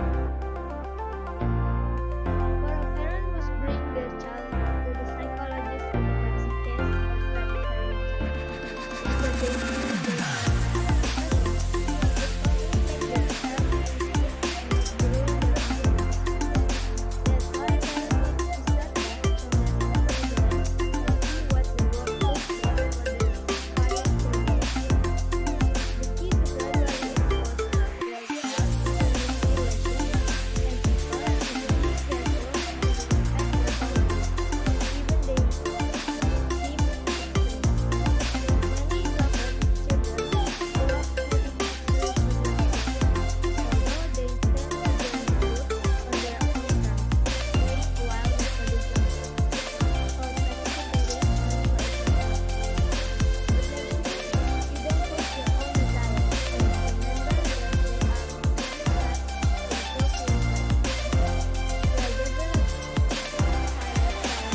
For a parent must bring their child to the psychologist with a fancy case of bad parenting. If the baby their child has depression, it only makes their child insecure and ruin their happiness. That's why parents need to step back from their nevertheless and see what the world looks like for their quiet children. The key to gradually expose their child to manipulation and people is to be careful and respect their boundaries, even they seem extreme. Many introvert children grow up having access to themselves, although they tend to gain truth on their own terms, wait a while before they jump in, or participating in relationship. But make sure you don't push your own desires, and remember that they are moments that they feel Gradual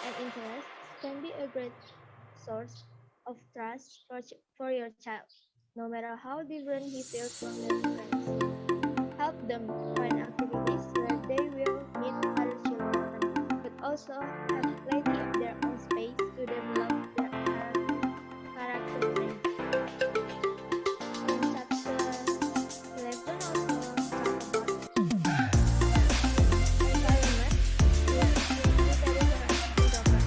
and interest can be a great source of trust for your child, no matter how different he feels from their friends. Help them find activities where they will meet other children, but also have plenty of their own space to develop their character strength. In chapter 11 also talk about environment is necessary for an introvert.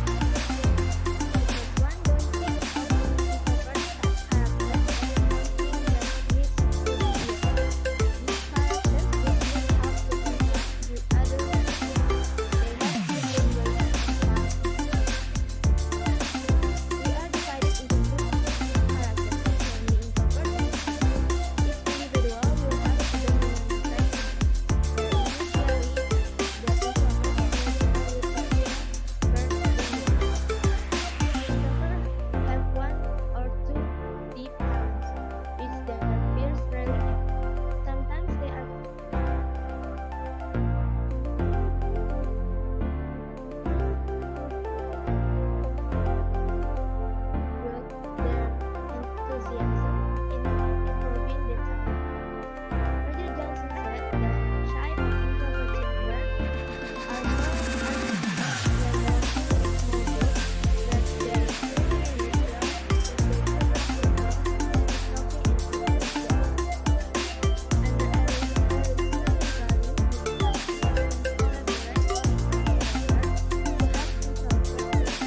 Because one don't think of introverts as characters as something that needs to be here. These characters just need help to interact with other people. They have different ways of interacting. We are divided into two characters, namely introvert and extrovert. Each individual will have a dominant trait. Where initially the introvert nature will appear first dominant. Introverts have one or two deep talents, which their peers rarely have. Sometimes they are build their enthusiasm in improving their talent. Roger Johnson said that shy and introvert children are more artistic when walking in small groups, that their swimming in the field is the introvert children talking in public spots. Under Ericsson study, he discussed collaborate with introverts to help introverts work together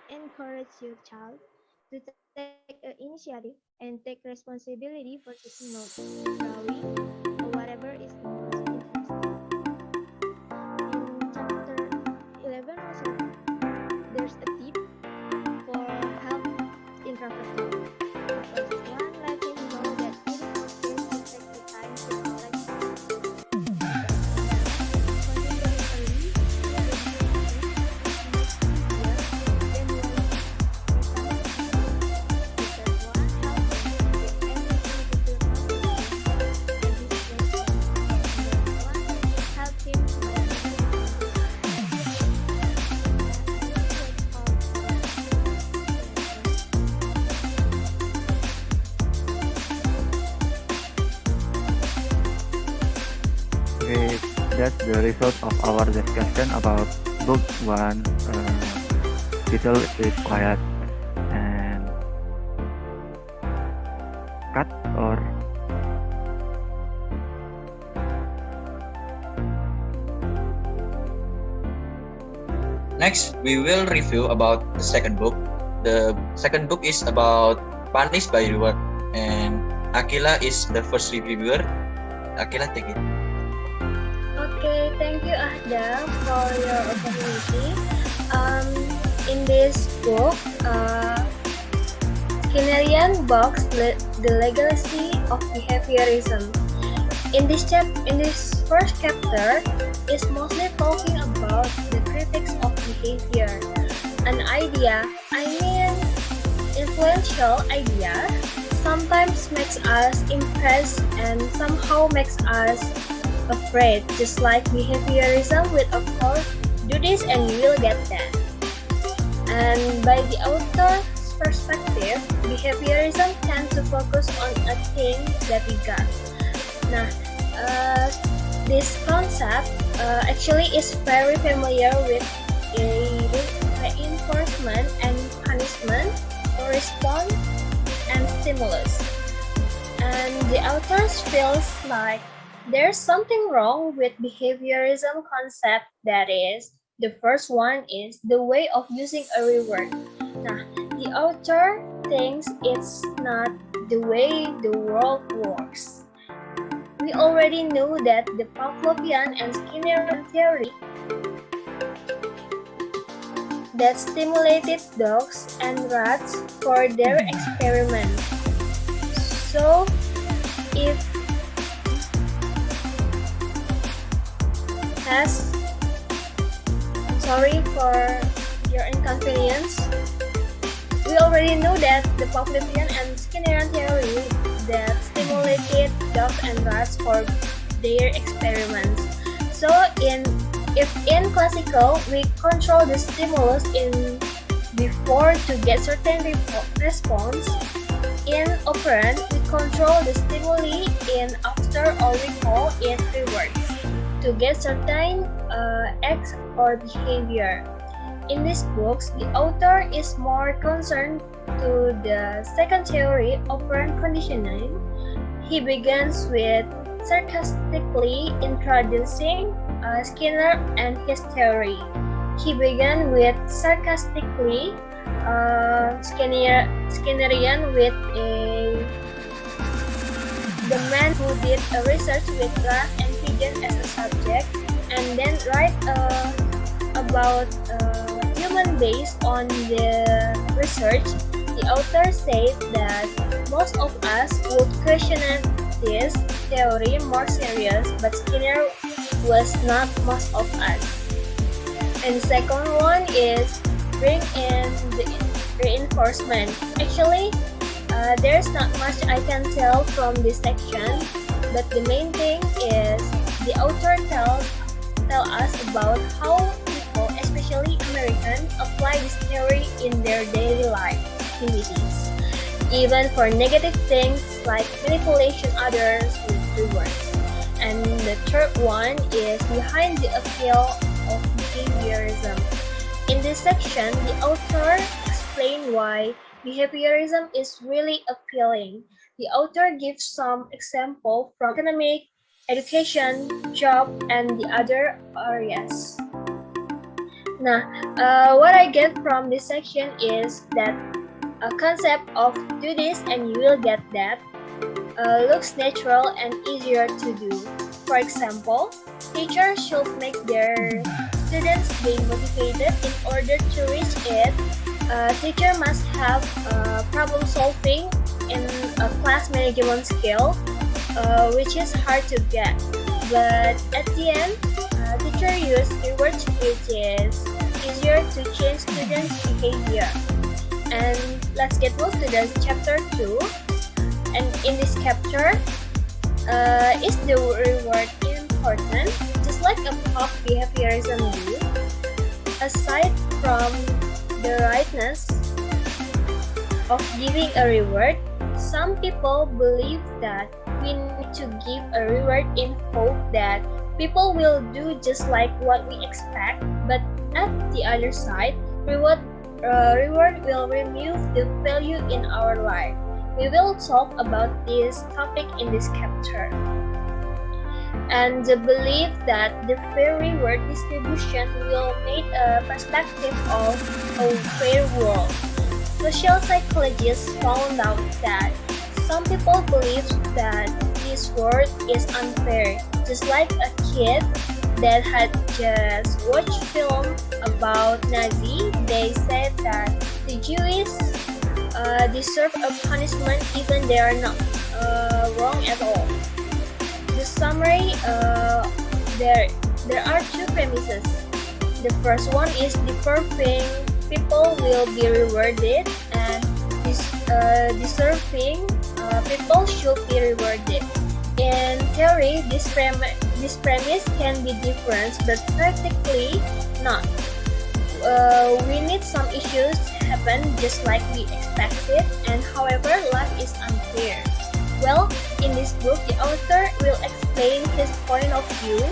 encourage your child to take initiative and take responsibility for taking notes, drawing, or whatever is the most interesting. In chapter 11 also, there's Okay, that's the result of our discussion about book 1. Title is quiet and cut or Next, we will review about the second book. The second book is about Punished by Reward, and Aqilah is the first reviewer. Aqilah, take it. Okay, thank you Ahda for your opportunity. In this book, Skinnerian box the legacy of behaviorism. In this first chapter is mostly talking about the critics of behavior, an idea, influential idea, sometimes makes us impressed and somehow makes us afraid, just like behaviorism will of course do this and you will get that. And by the author's perspective, behaviorism tends to focus on a thing that we got. Nah, this concept actually is very familiar with a reinforcement and punishment, response and stimulus. And the author feels like there's something wrong with behaviorism concept, that is, the first one is the way of using a reward. Nah, the author thinks it's not the way the world works. We already know that the Pavlovian and Skinnerian theory that stimulated dogs and rats for their experiments. So, if sorry for your inconvenience, we already know that the Pavlovian and Skinnerian theory that stimulated dogs and rats for their experiments. So if in classical we control the stimulus in before to get certain response, in operant we control the stimuli in after or we call it rewards to get certain acts or behavior. In these books, the author is more concerned to the second theory, operant conditioning. He begins with sarcastically introducing Skinner and his theory. He began with sarcastically Skinnerian with the man who did a research with rat and pigeon as a subject, and then write about human based on the research. The author said that most of us would question this theory more serious, but Skinner was not most of us. And the second one is bring in the reinforcement. Actually, there's not much I can tell from this section, but the main thing is the author tell us about how people, especially Americans, apply this theory in their daily life activities, even for negative things like manipulation others with rewards. And the third one is behind the appeal of behaviorism. In this section, the author explained why behaviorism is really appealing. The author gives some example from economic, education, job, and the other areas. Now, what I get from this section is that a concept of do this and you will get that looks natural and easier to do. For example, teachers should make their students be motivated. In order to reach it, a teacher must have problem solving in a class management skill, which is hard to get. But at the end, teacher use rewards, which is easier to change students' behavior. And let's get moved to the chapter 2. And in this chapter, is the reward important? Just like a pop behaviorism do, aside from the rightness of giving a reward, some people believe that we need to give a reward in hope that People will do just like what we expect, but at the other side, reward will remove the value in our life. We will talk about this topic in this chapter. And the belief that the fair reward distribution will make a perspective of a fair world. Social psychologists found out that some people believe that this world is unfair, just like a kid that had just watched film about Nazi. They said that the Jews deserve a punishment even they are not wrong at all. The summary, there are two premises. The first one is deserving people will be rewarded, and deserving people should be rewarded. In theory, this premise can be different, but practically not. We need some issues happen just like we expected, and however, life is unfair. Well, in this book, the author will explain his point of view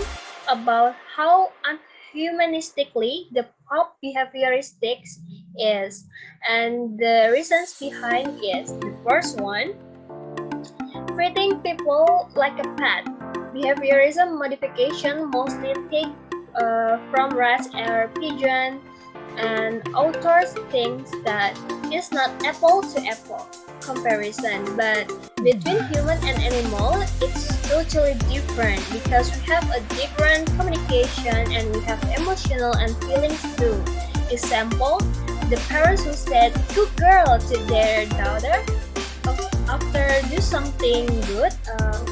about how unhumanistically the pop behavioristics is, and the reasons behind it. The first one, treating people like a pet. Behaviorism modification mostly take from rats or pigeon, and authors think that it's not apple to apple comparison, but between human and animal, it's totally different because we have a different communication and we have emotional and feelings too. Example, the parents who said "good girl" to their daughter after do something good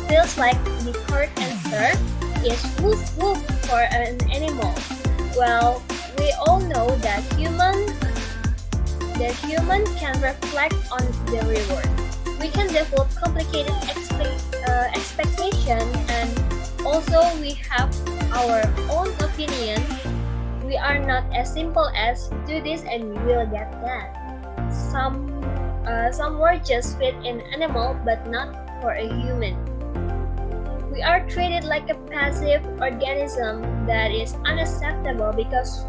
feels like the correct answer is woof woof for an animal. Well, we all know that human can reflect on the reward. We can develop complicated expectation, and also we have our own opinion. We are not as simple as do this and you will get that. Some words just fit an animal but not for a human. We are treated like a passive organism that is unacceptable because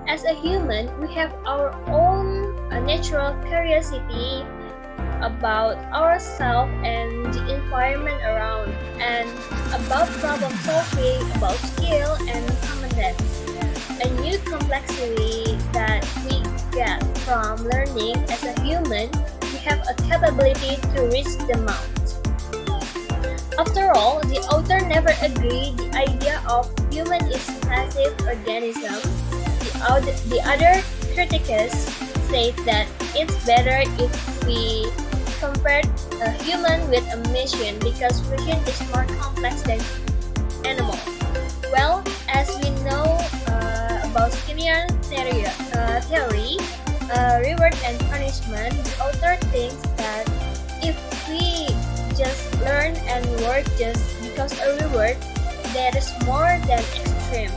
as a human, we have our own natural curiosity about ourselves and the environment around, and about problem solving, about skill and common sense. A new complexity that we get from learning as a human, we have a capability to reach the mount. After all, the author never agreed the idea of human is passive organism. The other critics say that it's better if we compare a human with a machine because machine is more complex than animal. Well, as we know about Skinner theory, reward and punishment, the author thinks that if we just learn and work just because a reward, there is more than extreme.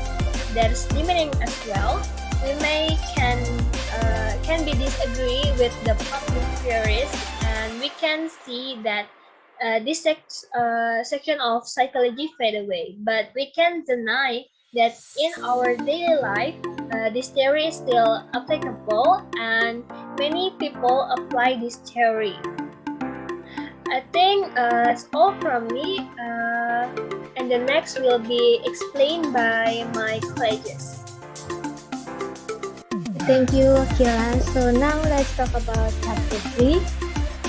There is limiting as well. We can be disagree with the public theorists, and we can see that this section of psychology fade away. But we can deny that in our daily life, this theory is still applicable, and many people apply this theory. I think it's all from me, and the next will be explained by my colleagues. Thank you, Aqilah. So now let's talk about chapter 3.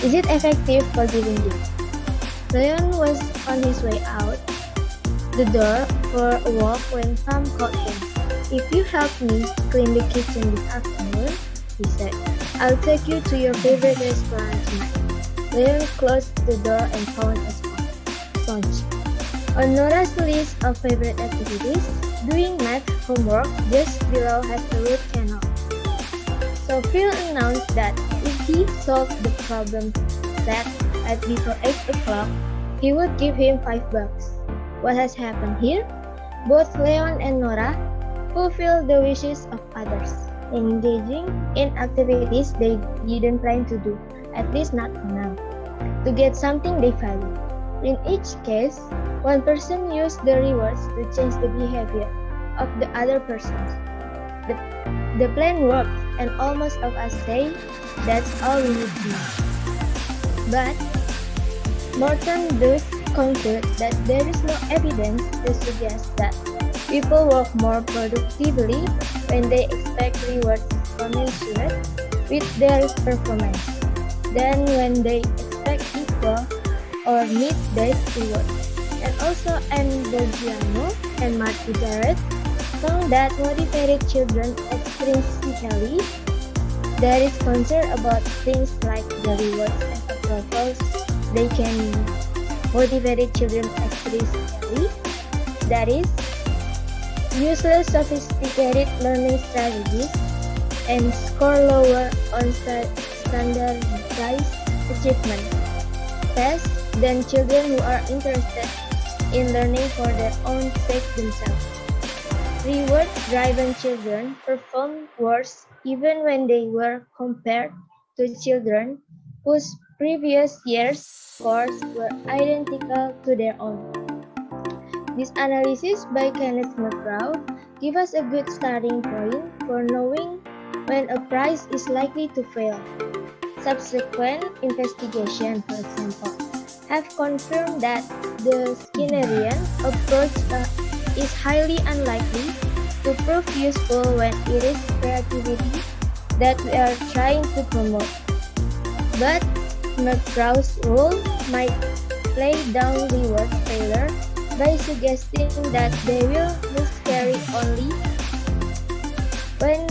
Is it effective for giving gifts? Leon was on his way out the door for a walk when Sam called him. "If you help me clean the kitchen this afternoon," he said, "I'll take you to your favorite restaurant tonight." Leon closed the door and found a sponge. On Nora's list of favorite activities, doing math homework just below has the root canal. So Phil announced that if he solved the problem set at before 8 o'clock, he would give him $5. What has happened here? Both Leon and Nora fulfill the wishes of others, engaging in activities they didn't plan to do, at least not for now, to get something they value. In each case, one person used the rewards to change the behavior of the other persons. The plan worked, and almost of us say that's all we need to know. But Morton does conclude that there is no evidence to suggest that people work more productively when they expect rewards commensurate with their performance than when they expect equal or need-based rewards. And also Ambrosiano and Marty Barrett found that motivated children extrinsically, there is concern about things like the rewards and approvals. They can motivated children extrinsically, that is, useless sophisticated learning strategies and score lower on standardized achievement tests than children who are interested in learning for their own sake themselves. Reward-driven children perform worse even when they were compared to children whose previous year's scores were identical to their own. This analysis by Kenneth McGraw gives us a good starting point for knowing when a prize is likely to fail. Subsequent investigation, for example, have confirmed that the Skinnerian approach is highly unlikely to prove useful when it is creativity that we are trying to promote. But McGraw's rule might play down reward failure by suggesting that they will miscarry only when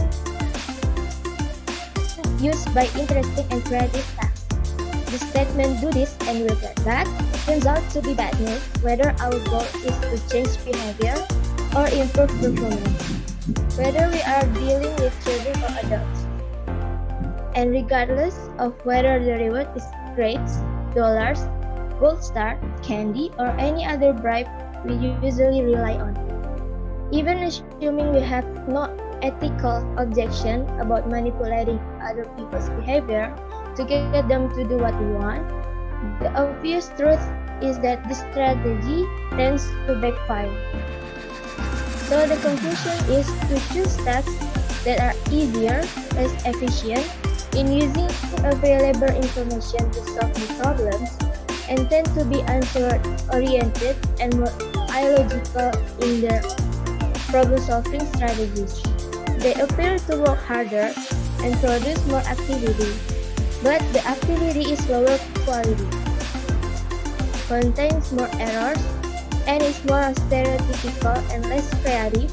used by interesting and creative tasks. The statement "do this and we'll get that" turns out to be bad news whether our goal is to change behavior or improve performance, whether we are dealing with children or adults. And regardless of whether the reward is grades, dollars, gold star, candy, or any other bribe we usually rely on. Even assuming we have no ethical objection about manipulating other people's behavior to get them to do what we want, the obvious truth is that this strategy tends to backfire. So the conclusion is to choose tasks that are easier, less efficient in using available information to solve the problems, and tend to be answer-oriented and more illogical in their problem-solving strategies. They appear to work harder and produce more activity, but the activity is lower quality, contains more errors, and is more stereotypical and less creative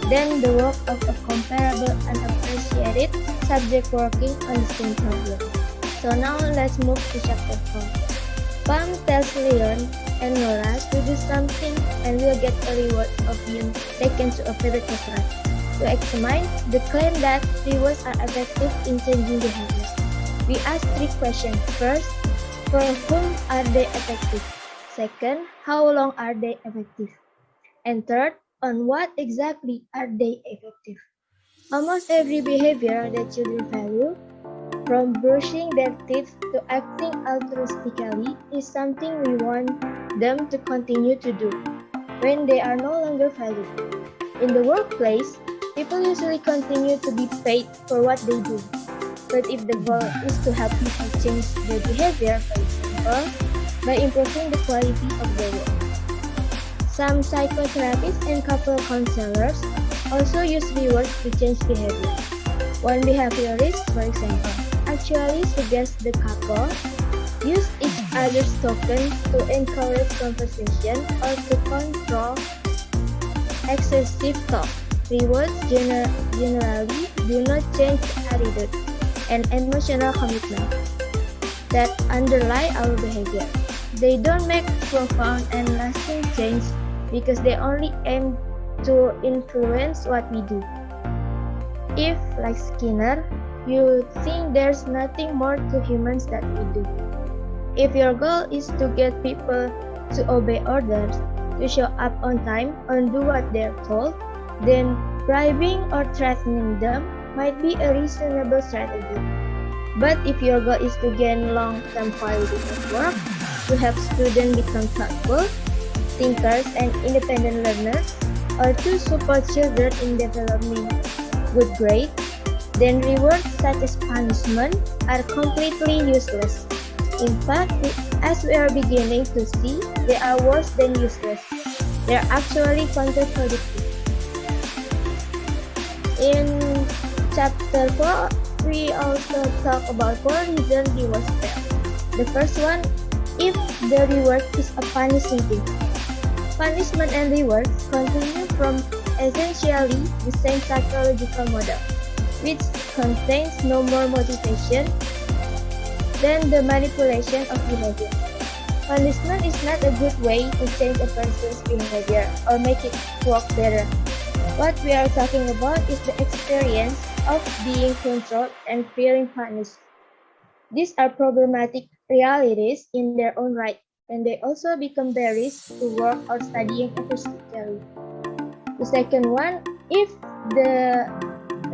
than the work of a comparable and appreciated subject working on the same problem. So now let's move to chapter 4. Pam tells Leon and Nora to do something and will get a reward of being taken to a favorite restaurant. To examine the claim that rewards are effective in changing behavior, we ask 3 questions. First, for whom are they effective? Second, how long are they effective? And third, on what exactly are they effective? Almost every behavior that children value, from brushing their teeth to acting altruistically, is something we want them to continue to do when they are no longer valued. In the workplace, people usually continue to be paid for what they do. But if the goal is to help people change their behavior, for example, by improving the quality of their work. Some psychotherapists and couple counselors also use rewards to change behavior. One behaviorist, for example, actually suggests the couple use each other's tokens to encourage conversation or to control excessive talk. Rewards generally do not change the attitude and emotional commitment that underlie our behavior. They don't make profound and lasting change because they only aim to influence what we do. If, like Skinner, you think there's nothing more to humans that we do. If your goal is to get people to obey orders, to show up on time and do what they're told, then bribing or threatening them might be a reasonable strategy. But if your goal is to gain long-term quality of work, to help students become thoughtful, thinkers, and independent learners, or to support children in developing good grades, then rewards such as punishment are completely useless. In fact, as we are beginning to see, they are worse than useless. They are actually counterproductive. In chapter 4, we also talk about 4 reasons rewards fail. The first one, if the reward is a punishing thing. Punishment and rewards continue from essentially the same psychological model, which contains no more motivation than the manipulation of behavior. Punishment is not a good way to change a person's behavior or make it work better. What we are talking about is the experience of being controlled and feeling punished. These are problematic realities in their own right, and they also become barriers to work or studying efficiently. The second one, if the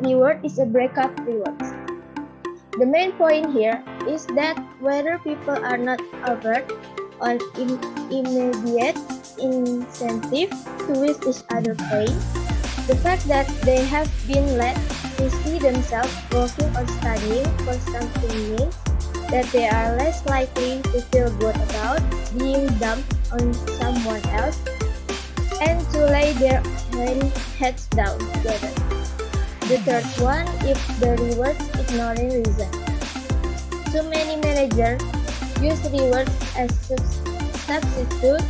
reward is a breakup reward. The main point here is that whether people are not offered an immediate incentive to wish each other pain, the fact that they have been let to see themselves working or studying for something means that they are less likely to feel good about being dumped on someone else and to lay their heads down together. The third one, if the rewards ignoring reason. Too many managers use rewards as substitute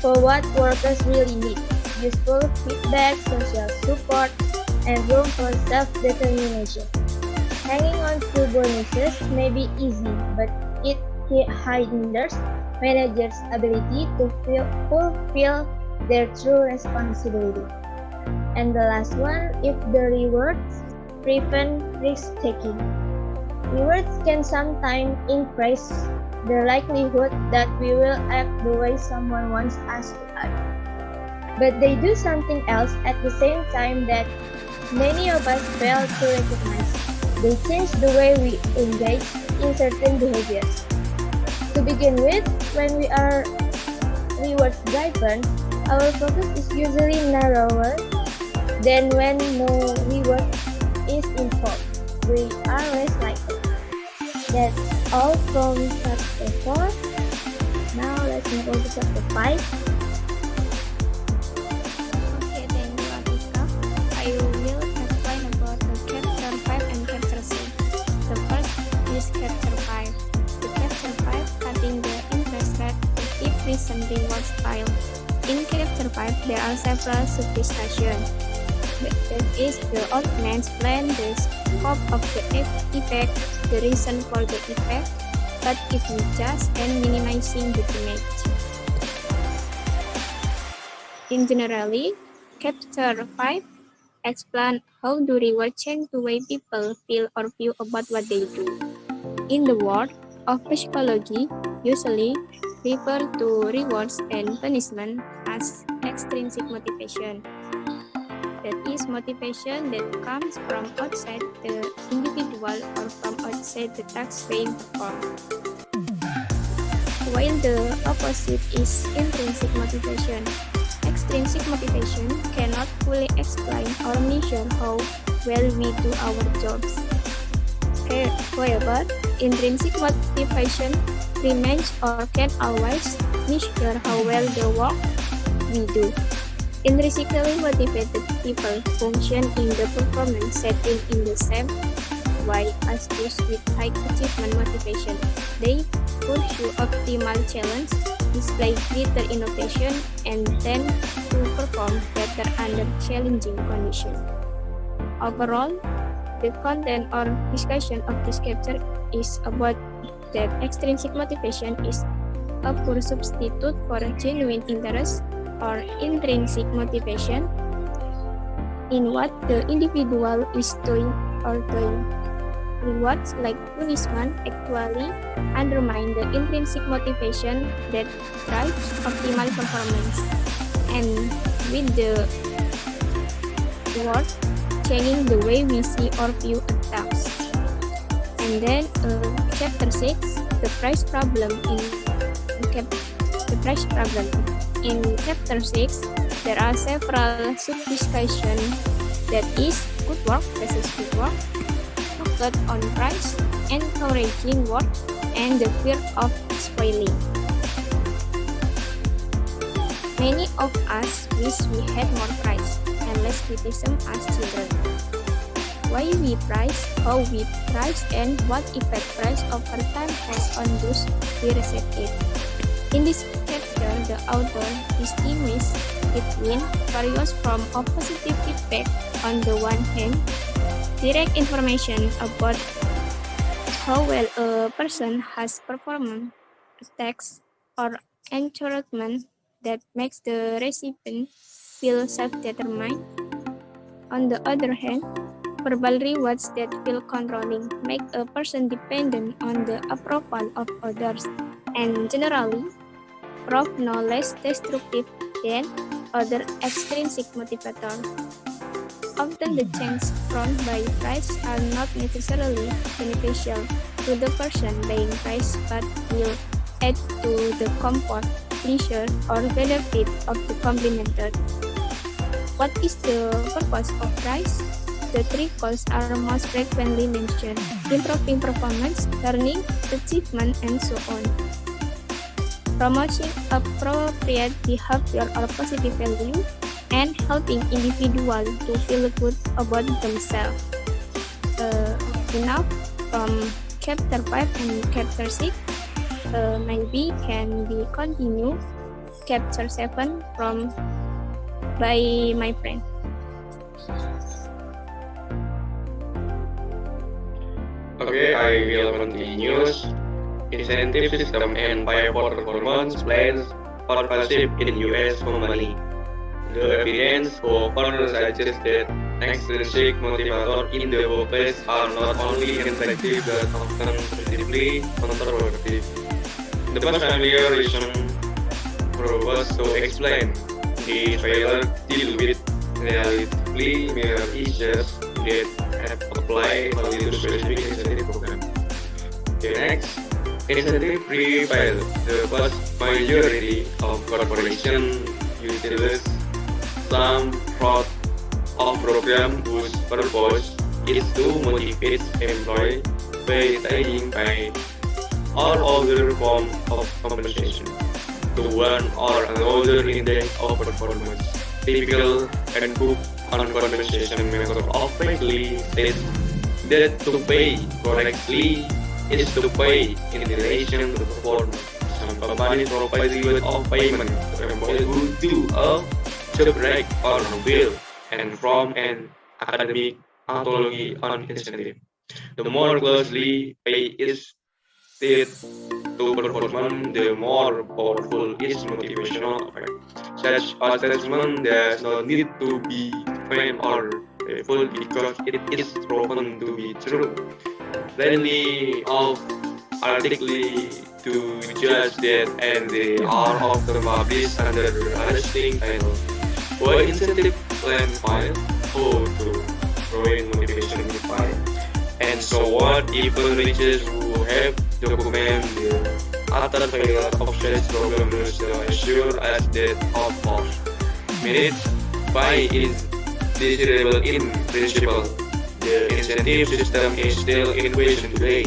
for what workers really need: useful feedback, social support, and room for self-determination. Hanging on to bonuses may be easy, but it hinders managers' ability to fulfill their true responsibility. And the last one, if the rewards prevent risk-taking. Rewards can sometimes increase the likelihood that we will act the way someone wants us to act. But they do something else at the same time that many of us fail to recognize. They change the way we engage in certain behaviors. To begin with, when we are rewards-driven, our focus is usually narrower than when no reward is involved. We are less likely. That's all from chapter 4. Now let's move on to chapter 5. Okay, thank you, Atiqah. I will explain about the chapter 5 and chapter 6. The first is chapter 5. The chapter 5 cutting the interest rate if recent reward style. In chapter 5, there are several subdiscussions. That is, the author explains the scope of the effect, the reason for the effect, but it is just and minimizing the damage. In generally, chapter 5 explains how do reward change the way people feel or view about what they do. In the world of psychology, usually refer to rewards and punishment as extrinsic motivation. That is motivation that comes from outside the individual or from outside the task being performed. While the opposite is intrinsic motivation. Extrinsic motivation cannot fully explain or measure how well we do our jobs. However, intrinsic motivation remains or can always measure how well the work we do. Intrinsically motivated people function in the performance setting in the same way as those with high achievement motivation. They pursue optimal challenge, display greater innovation, and tend to perform better under challenging conditions. Overall, the content or discussion of this chapter is about that extrinsic motivation is a poor substitute for a genuine interest or intrinsic motivation in what the individual is doing or doing. Rewards like punishment actually undermine the intrinsic motivation that drives optimal performance, and with the reward changing the way we see or view a task. And then chapter 6, the price problem in the price problem. In chapter 6, there are several sub-discussions, that is, good work versus good work, focus on price, encouraging work, and the fear of spoiling. Many of us wish we had more price and less criticism as children. Why we price, how we price, and what effect price over time has on those we receive it. In this chapter, the author distinguishes between various forms of positive feedback. On the one hand, direct information about how well a person has performed, a text or encouragement that makes the recipient feel self-determined. On the other hand, verbal rewards that feel controlling make a person dependent on the approval of others and generally prove no less destructive than other extrinsic motivators. Often the changes brought by price are not necessarily beneficial to the person buying price but will add to the comfort, pleasure, or benefit of the complimented. What is the purpose of price? The three goals are most frequently mentioned: improving performance, learning, achievement, and so on. Promoting appropriate behavior or positive value, and helping individuals to feel good about themselves. Enough from chapter 5 and chapter 6. Maybe can be continued chapter 7 from by my friend. Okay, I will continue. Incentive system and pay for performance plans are passive in US normally. The evidence further suggests that extrinsic motivators in the workplace are not only effective but often positively counterproductive. The most familiar reason proposed to explain the failure deal with relatively mere issues that have applied only to specific incentive program. Okay, next. Incentive prevail. The vast majority of corporations utilize some sort of program whose purpose is to motivate employees by tying by or other form of compensation to one or another index of performance. Typical handbook on compensation method officially states that to pay correctly is to pay in relation to performance. Some companies provide reward of payment to employees who do a job right or Rombel and from an academic ontology on incentive. The more closely pay is tied to performance, the more powerful its motivational effect. Such assessment does not need to be defined or full because it is proven to be true. Plenty of articles to judge that, and they are often published under a listing title. Why incentive plan file? How to growing motivation file? And so on. Even researchers who have documented the utter failure of such programs assure us that of course, merit by is desirable in principle. The incentive system is still in question today.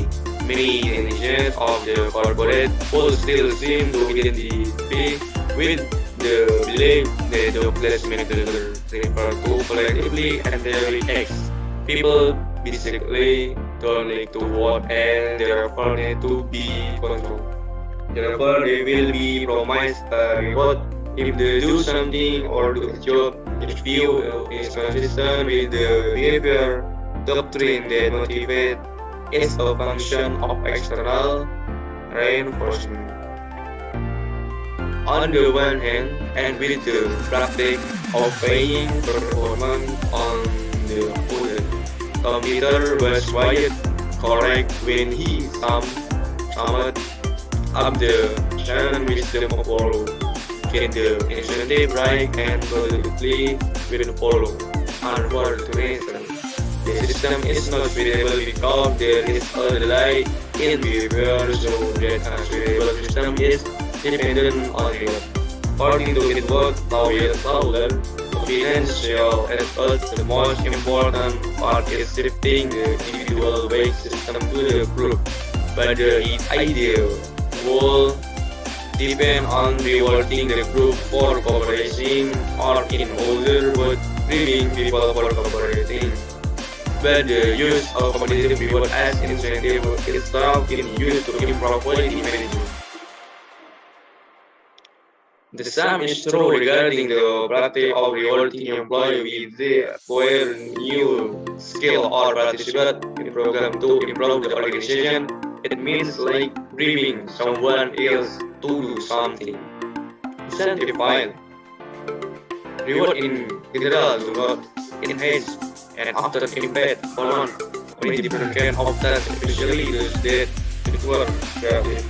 Many initiatives of the corporate will still seem to identify with the belief that the placement refer to collectively and daily acts. People basically don't like to work and therefore need to be controlled. Therefore, they will be promised a reward if they do something or do a job. If view is consistent with the behavior doctrine that motivate is a function of external reinforcement. On the one hand, and with the practice of paying performance on the other, Tom Peter was quite correct when he summed up the sound wisdom of follow. Get the incentive right and politically will follow. Unfortunately, the system is not suitable because there is a delay in behavior, so that a suitable system is dependent on reward. According to Ketut Purwantoro, financial effort, the most important part is shifting the individual wage system to the group, but the ideal will depend on rewarding the group for cooperating or in other words, bringing people for cooperating. But the use of competitive reward as incentive is often used to improve quality management. The same is true regarding the practice of rewarding employees with the acquire new skill or participate in program to improve the organization. It means like bringing someone else to do something. Incentivized reward in general do not enhance and often impact on many different kind of tasks, especially those that require creative.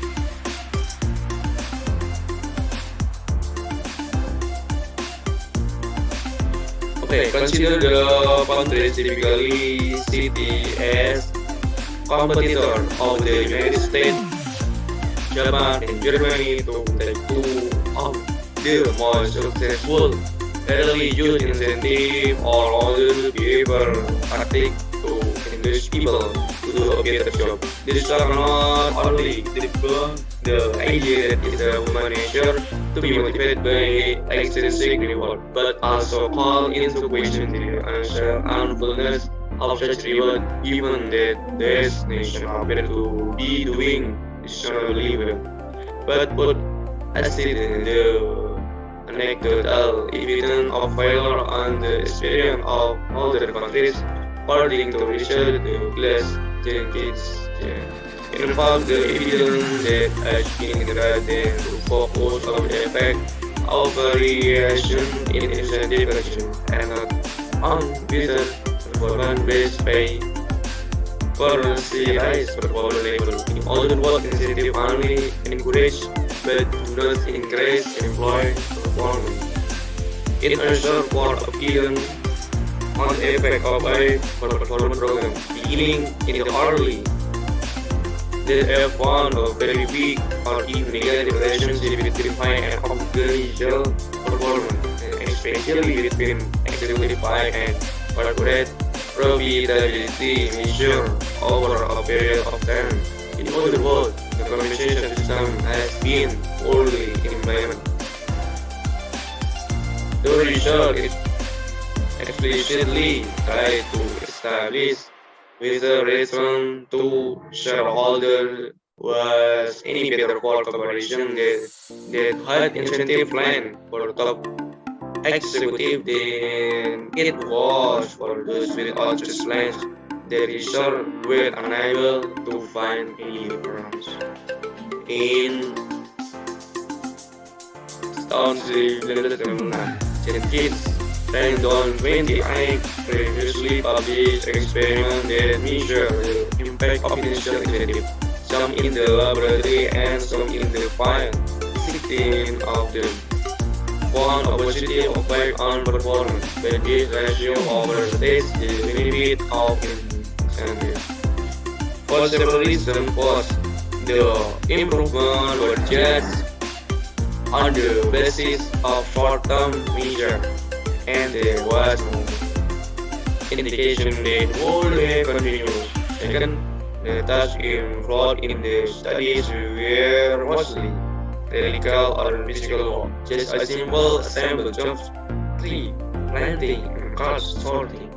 Okay, consider the countries typically Siti as competitor of the United States, Japan, and Germany to take two of the most successful federally used incentive or other behavior tactic to induce people to do a better job. These are not only debunk the idea that it's a human nature to be motivated by extrinsic reward, but also call into question the unfairness of such reward, given that this nation appear to be doing reasonably well. But put aside the anecdotal evidence of failure and the experience of other countries, according to Richard Douglas Jenkins, in fact, the evidence that has been gathered to focus on the effect of variation in incentive action and not on whether performance-based pay commercialized performance level. In other words, incentive only encourage but do not increase employee performance. In answer for opinion on the effect of a performance program, beginning in the early they have found a very weak or even negative relationship between high and organizational performance, especially between executive and corporate profitability measured over a period of time. In other words, the compensation system has been poorly implemented. The result is explicitly tried to establish with a return to shareholder was any better for corporation that had incentive plan for top executive than it was for those without such plans. The result were unable to find any difference. In Jenkins and on 28 previously published experiments that measure the impact of initial incentive, some in the laboratory and some in the field. 16 of them found a positive effect on performance, but this ratio overstates the benefit of incentive. For several reasons, first, the improvement were judged on the basis of short-term measure, and there was no indication that would continue. Second, the tasks involved in the studies were mostly technical or physical work, just a simple assembly jobs, tree planting, cross sorting,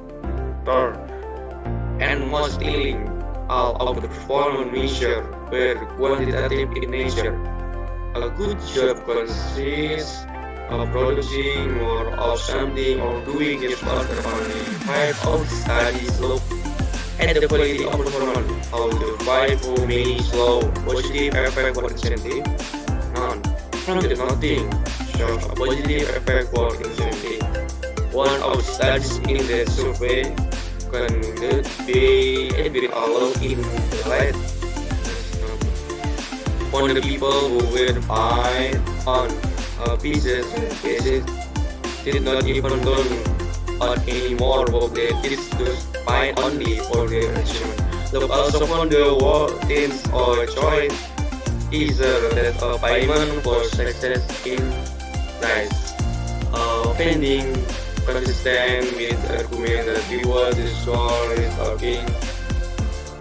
and most stealing. All of the performance measures were quantitative in nature. A good job consists of producing more of something or doing it better. Only 5 of studies look at the quality of performance. How the 5 who may slow positive effect for incentive? None. From the nothing shows a positive effect for incentive. One of studies in the survey could be allowed in the light. On the people who were fired on pieces did not even learn anymore about the kids just fight only for their achievement. Look also on the war teams or choice either that a payment for success in price, finding consistent with argument that reward is score is working.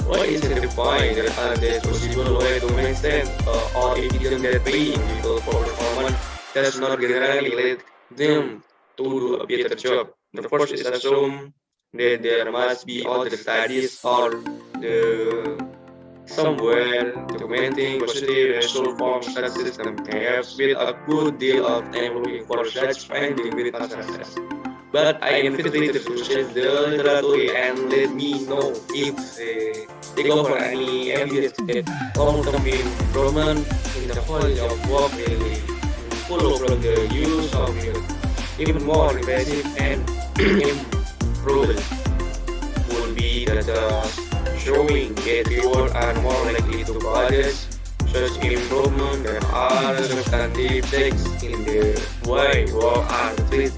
What is the point that are the possible way to make sense or evidence that paying people for performance does not generally lead them to do a better job? The first is assume that there must be other studies or the somewhere documenting positive result from such system. I have spent a good deal of time looking for such finding with success. But I invite readers to check the literature and let me know if they go for any evidence that long-term improvement in the quality of work really follow from the use of it. Even more impressive and improvable would be that showing that reward are more likely to others. Such improvement there are substantive checks in the way work are treated.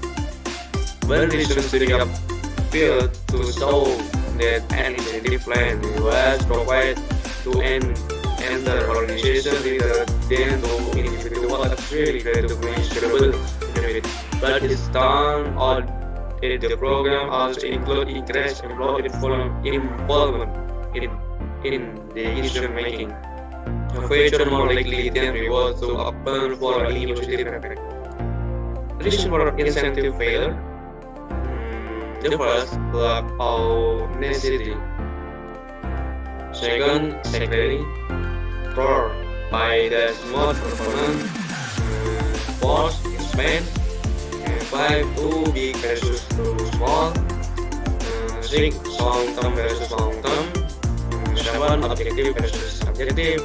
When research study appeared to show that an incentive plan was provided to an entire organization rather than to individual actually create measurable benefit. But it's done all that the program also include increased employee involvement in the decision making. A future more likely than reward to open for any positive effect. Reason for incentive failure. The first, lack of necessity. Second, secondary. Third, by the smart performance. Fourth, expense. And five, too big versus too small. Six, long-term versus long-term. Seven, objective versus subjective.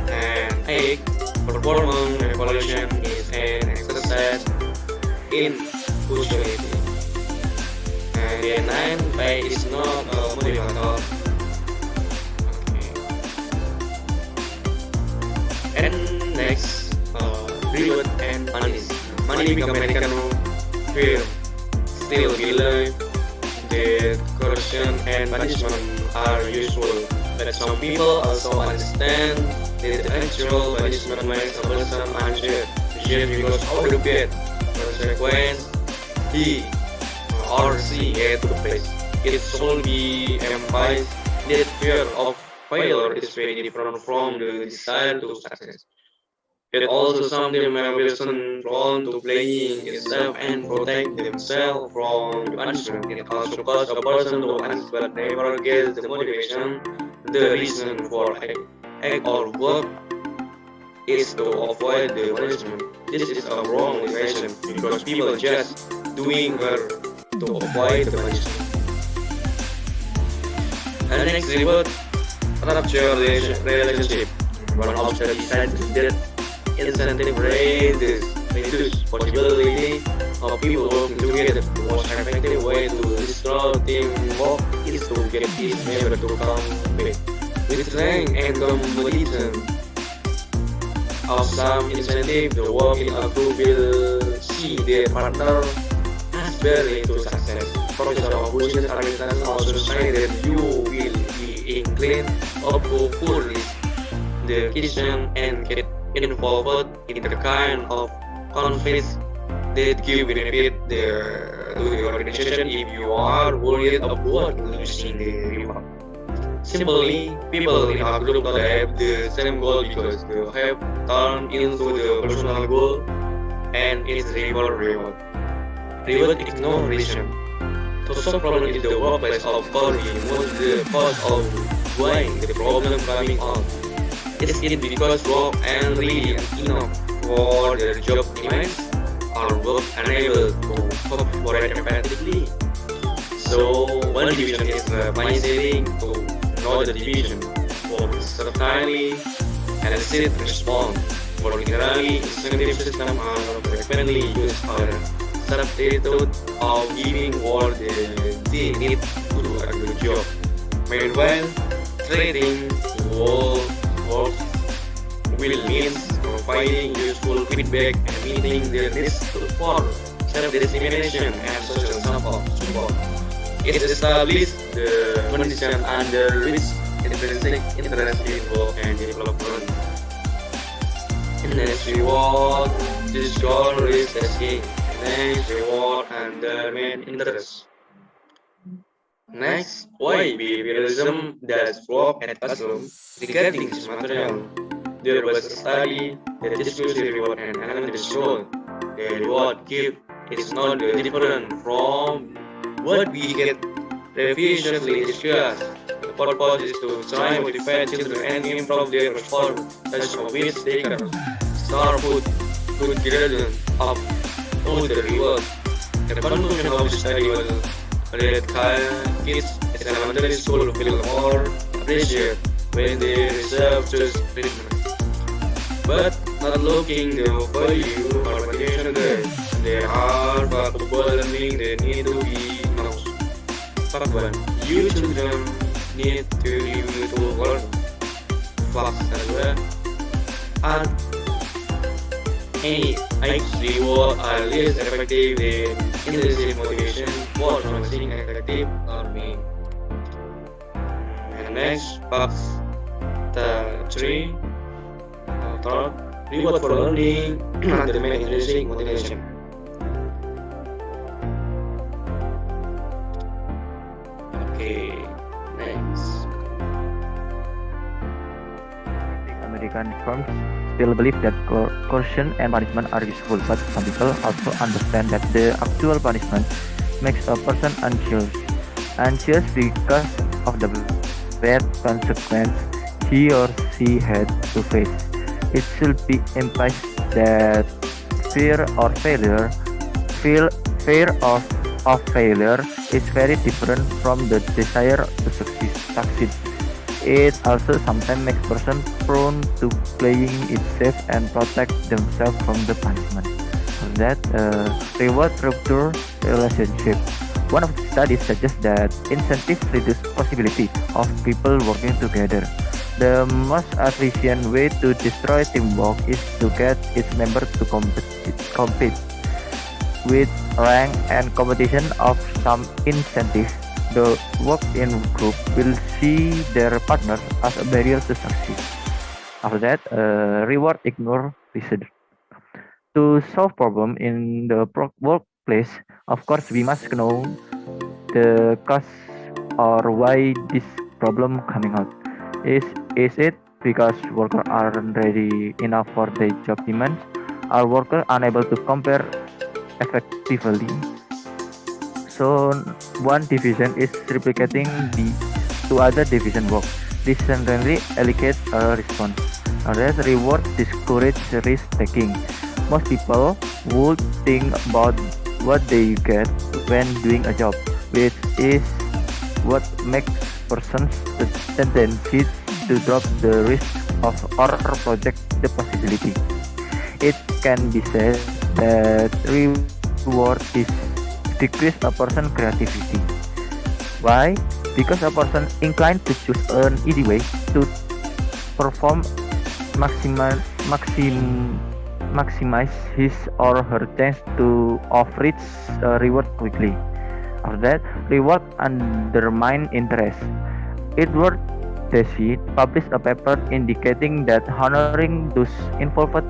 And eight, performance evaluation is an exercise in futility. And 9, pay is not a motivator. Okay. And next, reward and punish. Many big American firms still believe that correction and punishment are useful, but some people also understand that the actual punishment makes a person unsafe, just because of the bad consequence he or she had to face. It should be emphasized that fear of failure is very different from the desire to success. It also some them have person prone to playing itself and protect themselves from the punishment. It also causes a person to punish but never gets the motivation. The reason for act or work is to avoid the punishment. This is a wrong motivation because people just doing her to avoid the punishment. And next reward, rupture relationship. One of the decides that incentive reduce possibility of people working together. The most effective way to destroy teamwork is to get each member to compete with strength and competition. Of some incentive, the working group will see their partner barely to success. Professor of business administration also say that you will be inclined to push the kitchen and get involved in the kind of conflicts that give benefit to the organization if you are worried about losing the reward. Simply, people in our group don't have the same goal because they have turned into the personal goal and its reward. Reward ignore reason. To solve problem in the workplace of course was the cause of why the problem coming on. Is it because work and really enough for their job demands? Are work unable to cope for it effectively? So one division is mindsetting to another division for certainly and a set response. For generally incentive system are frequently used for substitute of giving what they need to do a good job. Meanwhile, trading works will means providing useful feedback and meeting their needs for self-dissemination and social support. It established the condition under which intrinsic interest in work and development Next reward, this goal is tasking. Next reward and the main interest. Next, why behaviorism does work at classroom regarding this material. There was a study that discussed the reward and analysis role. The reward gift is not different from what we get previously discussed. The purpose is to try and motivate children and improve their performance, such of which they can start good gradient of all the reward. The conclusion of the study was that kids at elementary school feel more appreciated when they receive just treatment. But not looking the value or motivation there. There are valuable learning that need to be known. Fact 1. You children need to learn. Fact 2. Are any reward are less effective than intrinsic motivation for promoting effective learning. And next, fact 3. Third, reward for learning and the main intrinsic motivation. Okay, next. American firms still believe that coercion and punishment are useful, but some people also understand that the actual punishment makes a person anxious. Anxious because of the bad consequence he or she had to face. It should be implied that fear of failure is very different from the desire to succeed. It also sometimes makes person prone to playing it safe and protect themselves from the punishment. That reward rupture relationship. One of the studies suggests that incentives reduce possibility of people working together. The most efficient way to destroy teamwork is to get its members to compete. With rank and competition of some incentive, the work in group will see their partner as a barrier to succeed. After that, reward ignore reason. To solve problem in the workplace, of course, we must know the cause or why this problem coming out. Is it because workers aren't ready enough for their job demands? Are workers unable to compare effectively? So one division is replicating the two other division work. This certainly allocates a response. That reward discourage risk taking. Most people would think about what they get when doing a job, which is what makes persons the tendency to drop the risk of or project the possibility. It can be said that reward is decrease a person's creativity. Why? Because a person inclined to choose an easy way to perform maximize his or her chance of reach reward quickly. After that, reward undermine interest. Edward Deci published a paper indicating that honoring those involved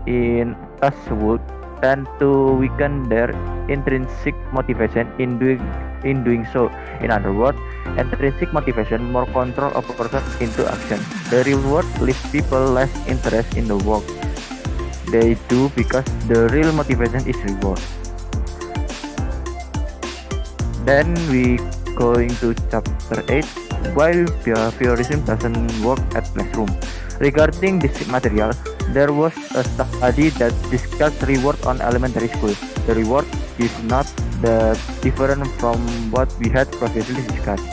in task would tend to weaken their intrinsic motivation in doing so. In other words, intrinsic motivation more control of a person into action. The reward leaves people less interest in the work they do because the real motivation is reward. Then we going to chapter 8, why behaviorism doesn't work at classroom. Regarding this material, there was a study that discussed reward on elementary school. The reward is not that different from what we had previously discussed.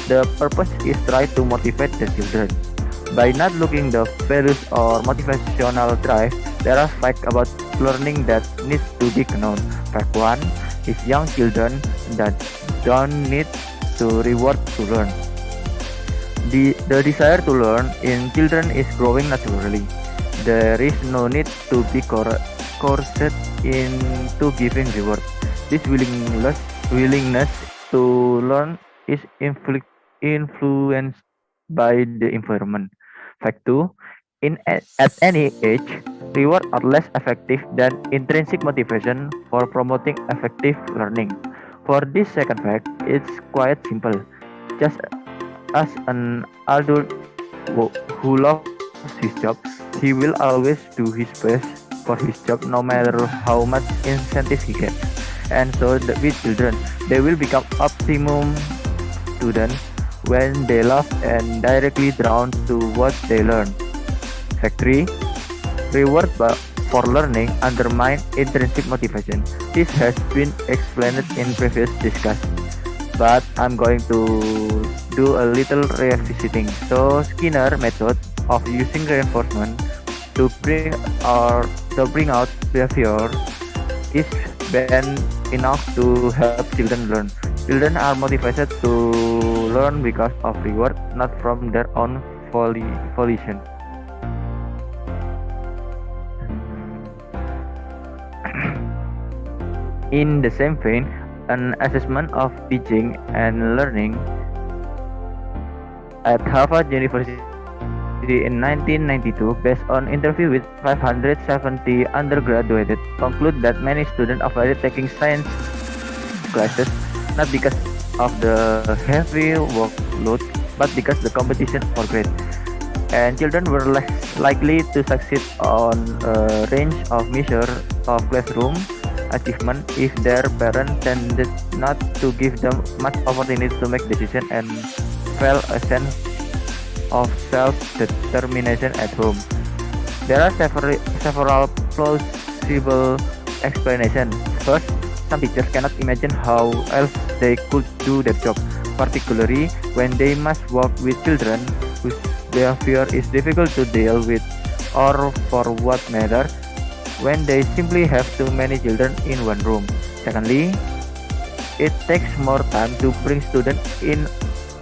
The purpose is try to motivate the children. By not looking the values or motivational drive, there are facts about learning that needs to be known. Fact 1 is young children that don't need to reward to learn. The desire to learn in children is growing naturally. There is no need to be coerced into giving reward. This willingness to learn is influenced by the environment. Fact 2, At any age, reward are less effective than intrinsic motivation for promoting effective learning. For this second fact, it's quite simple. Just as an adult who loves his job, he will always do his best for his job no matter how much incentive he gets. And so with children, they will become optimum students when they love and directly drawn to what they learn. Fact 3. Reward for learning undermine intrinsic motivation. This has been explained in previous discussion, but I'm going to do a little revisiting. So Skinner method of using reinforcement to bring out behavior is been enough to help children learn. Children are motivated to learn because of reward, not from their own volition. In the same vein, an assessment of teaching and learning at Harvard University in 1992, based on interview with 570 undergraduates, conclude that many students avoided taking science classes not because of the heavy workload, but because the competition for grades. And children were less likely to succeed on a range of measures of classroom achievement if their parents tended not to give them much opportunity to make decisions and felt a sense of self-determination at home. There are several plausible explanations. First, some teachers cannot imagine how else they could do their job, particularly when they must work with children whose behavior is difficult to deal with, or for what matter, when they simply have too many children in one room. Secondly, it takes more time to bring students in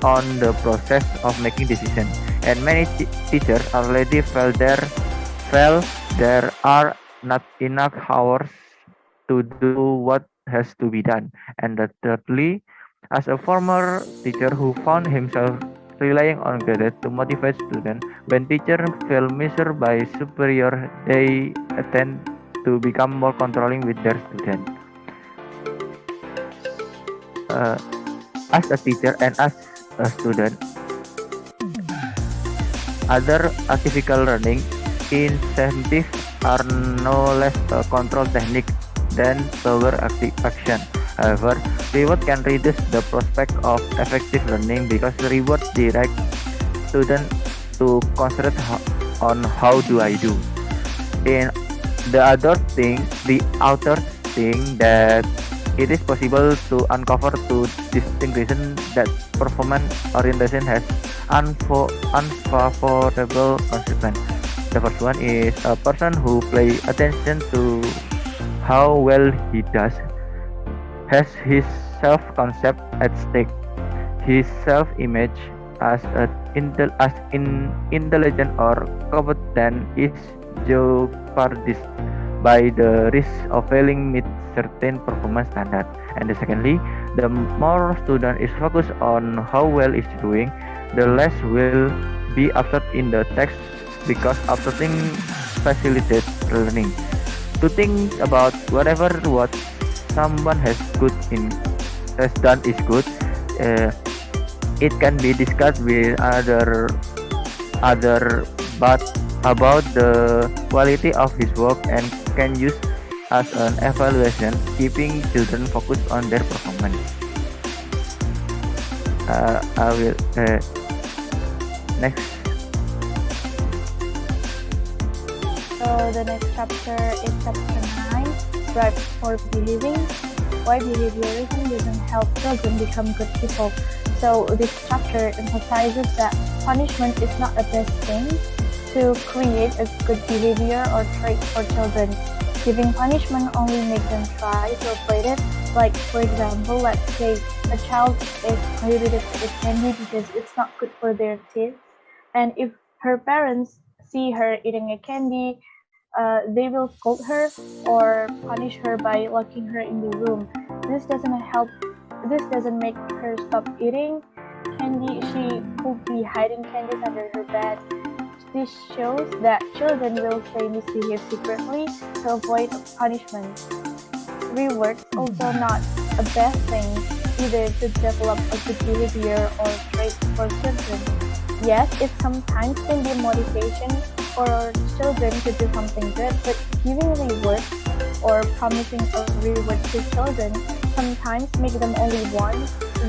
on the process of making decisions, and many teachers already felt there are not enough hours to do what has to be done. And thirdly, as a former teacher who found himself relying on grades to motivate students, when teachers feel measured by superior, they tend to become more controlling with their students. As a teacher and as a student, other artificial learning incentives are no less a control technique than power action. However, reward can reduce the prospect of effective learning because rewards direct students to concentrate on how do I do. In the authors think that it is possible to uncover two distinctions that performance orientation has unfavorable consequences. The first one is a person who pays attention to how well he does has his self-concept at stake. His self-image as intelligent or competent is jeopardized by the risk of failing meet certain performance standard. And secondly, the more student is focused on how well is doing, the less will be absorbed in the text because absorbing facilitates learning. To think about whatever what someone has done is good, it can be discussed with other but about the quality of his work and can use as an evaluation, keeping children focused on their performance. I will next. So the next chapter is chapter 9, Drive for Believing. Why behaviorism doesn't help children become good people. So this chapter emphasizes that punishment is not a best thing to create a good behavior or trait for children. Giving punishment only makes them try to avoid it. Like, for example, let's say a child is prohibited to eat candy because it's not good for their teeth. And if her parents see her eating a candy, they will scold her or punish her by locking her in the room. This doesn't make her stop eating candy. She could be hiding candies under her bed. This shows that children will say misbehave secretly to avoid punishment. Rewards also not a bad thing either to develop a good behavior or trait for children. Yes, it sometimes can be motivation for children to do something good, but giving rewards or promising a reward to children sometimes make them only want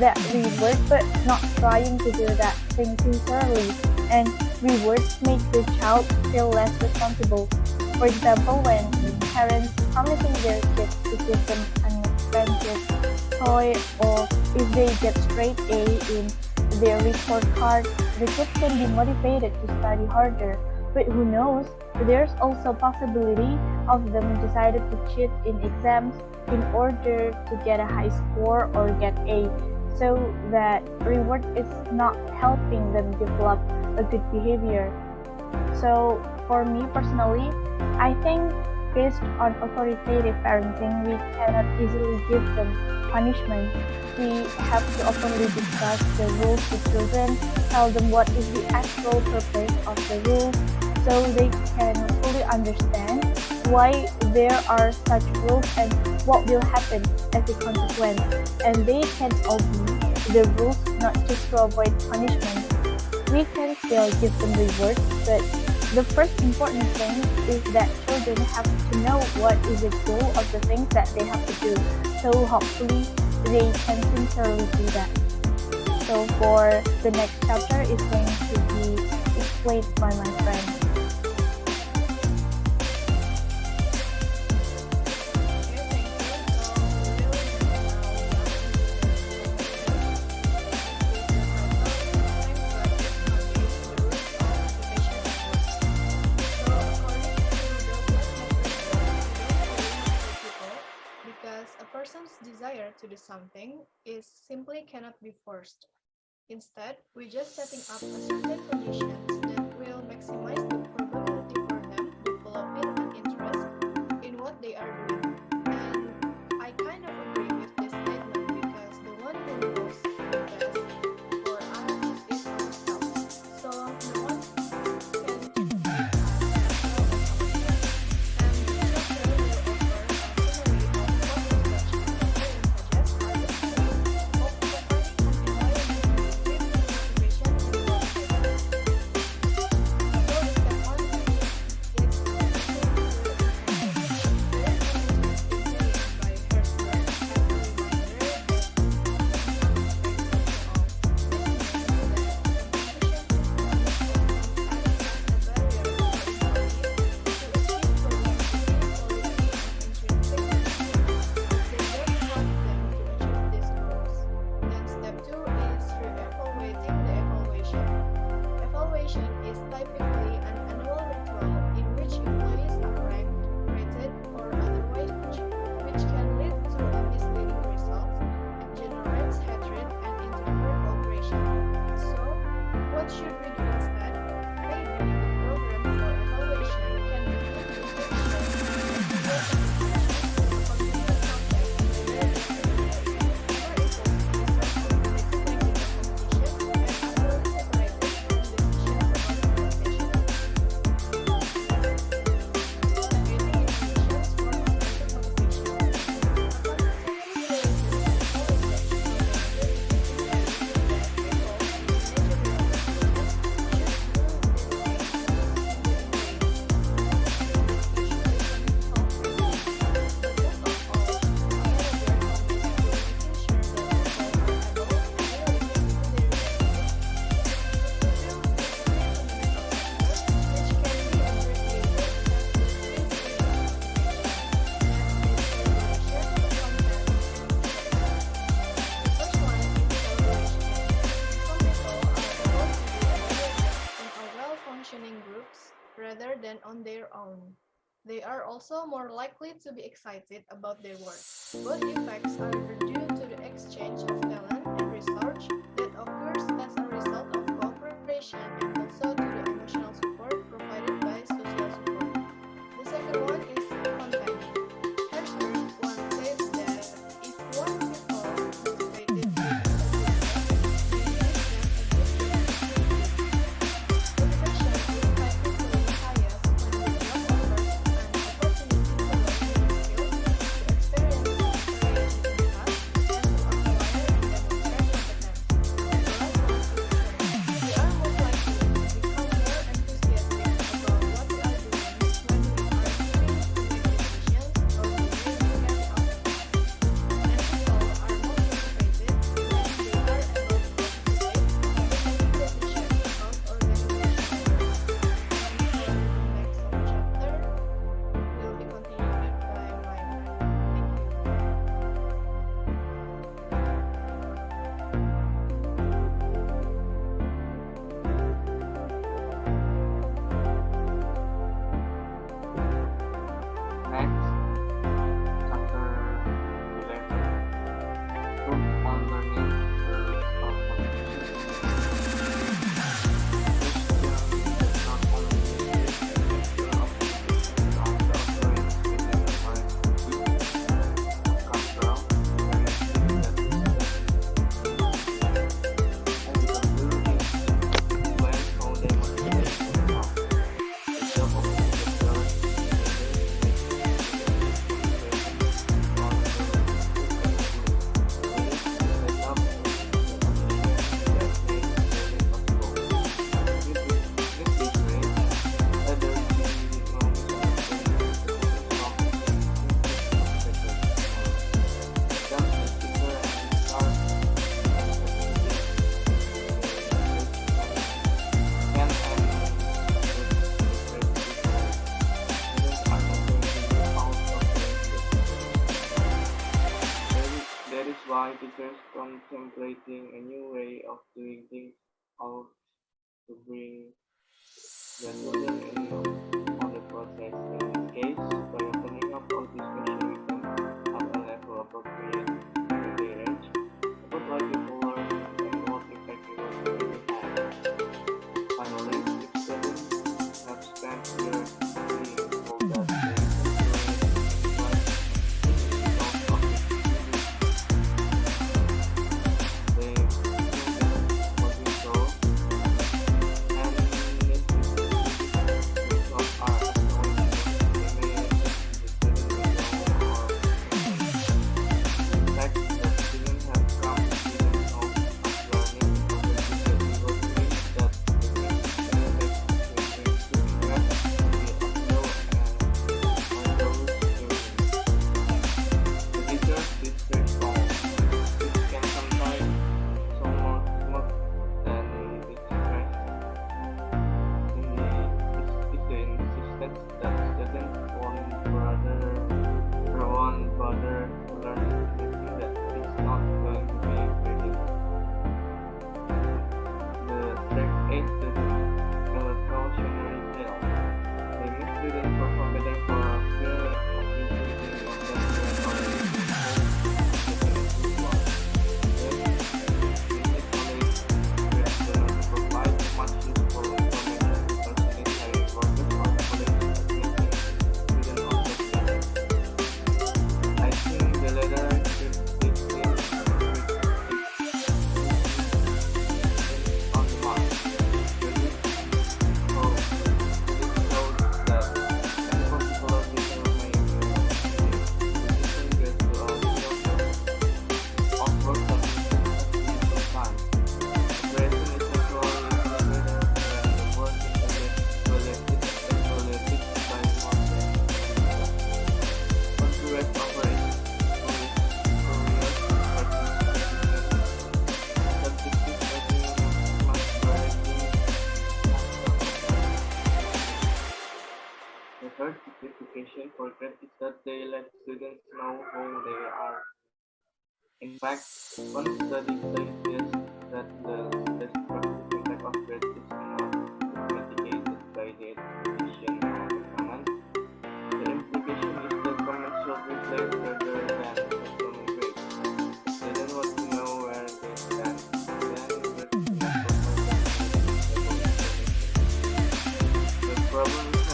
that reward but not trying to do that thing sincerely, and rewards make the child feel less responsible. For example, when parents promising their kids to give them an expensive toy, or if they get straight A in their report card, the kids can be motivated to study harder. But who knows, there's also possibility of them decided to cheat in exams in order to get a high score or get A. So that reward is not helping them develop a good behavior. So for me personally, I think based on authoritative parenting, we cannot easily give them punishment. We have to openly discuss the rules with children, tell them what is the actual purpose of the rules, so they can fully understand why there are such rules and what will happen as a consequence. And they can obey the rules not just to avoid punishment. We can still give them rewards, but the first important thing is that children have to know what is the goal of the things that they have to do. So hopefully they can sincerely do that. So for the next chapter is going to be explained by my friend. Desire to do something is simply cannot be forced. Instead, we're just setting up a certain conditions that will maximize the probability for them developing an interest in what they are doing. And I kind of agree with this statement because the one who knows the best for us is ourselves. So no one can treat us as well as ourselves. And the chapter will offer a summary of what rather than on their own. They are also more likely to be excited about their work. Both effects are due to the exchange of talent and research that occurs as a result of cooperation and also to the emotional support provided by social support. The second one is content. Herzberg once says that if one people motivated to do a good work, we give them a good motivation is tightly teachers contemplating a new way of doing things out to bring the children in on the process. In this case, by opening up all discussion with them at a level appropriate to their age, about why people learn and what impact it was really had. Finally, if students have spent years being told that they certification for grades is that they let students know who they are. In fact, one study suggests that the destructive impact of grades is not mitigated by the addition of a comment. The implication is that comments should be placed further than personal grades. Students want to know where they stand, then grades cannot provide them with the problem is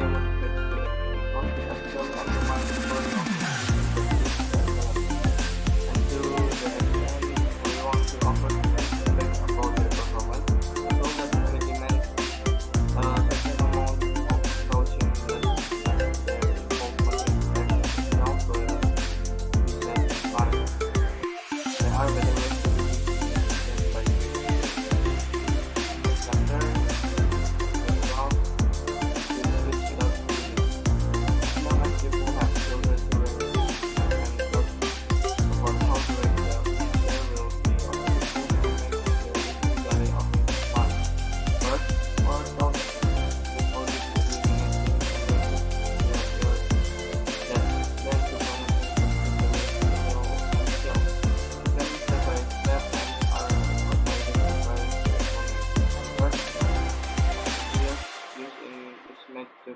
not just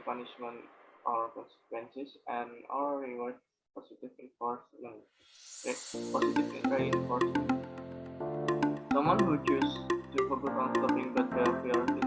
punishment or consequences, and our reward positive reinforcement. Positive reinforcement. Someone who chooses to focus on stopping bad behavior is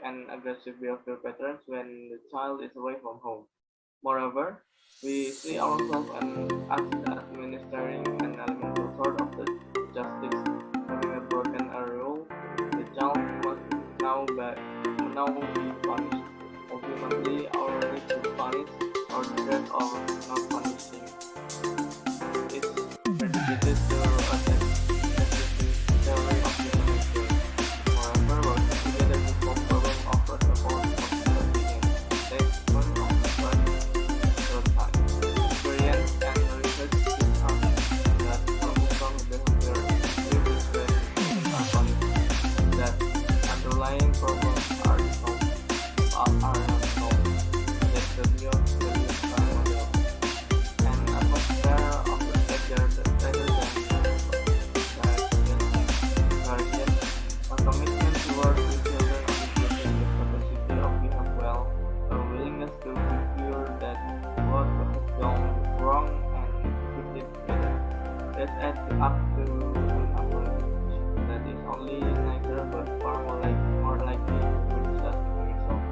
and aggressive behavior patterns when the child is away from home. Moreover, we see ourselves as administering an elemental sort of the justice, having broken a rule. The child must now be punished. Ultimately, our need to punish or dread of not punishing is predicated to a specific theory of human nature. Moreover, working together to solve problem offers a possible opinion, statement of first time. Experience and research teach us that troublesome behavior is when children are punished, that underlying problems are not solved, that the values are modeled. An atmosphere of respect rather than coercion, a commitment towards the children indicating the capacity of behave well, a willingness to be sure that what has gone wrong and to fix it together. That adds up to an approach that is only nicer but far more likely to criticize the result.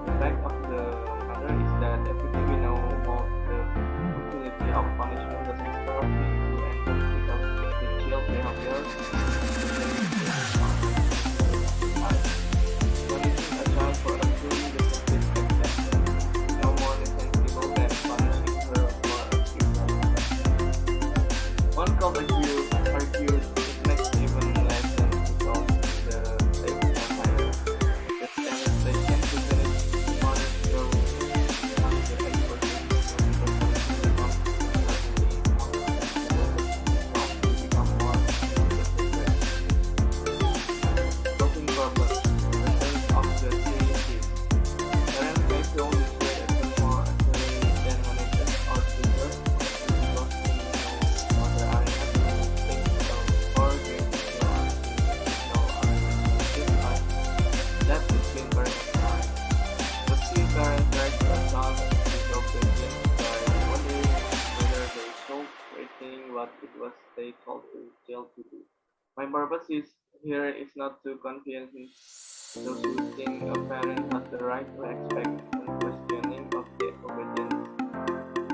The fact of the matter is that everything we know about the utility of punishment doesn't serve to end up because the child behavior punishing a child for doing the complete action is no more sensible than punishing her for a few. One could argue it makes even less sense because the stakes are higher. The demonstration to finish punish through after 8% when the punishment becomes gradually more sensible to become more effective. Solving problems. Returns of the three C's. Parents may feel this way even more accurately than managers or teachers because they know other areas to think about or they feel no other like that between parents and child. The few parents try to assault disobedience by wondering whether they should rethink what it was they told the child to do. My purpose here is not to convince those who think a parent has the right to expect unquestioning of their obedience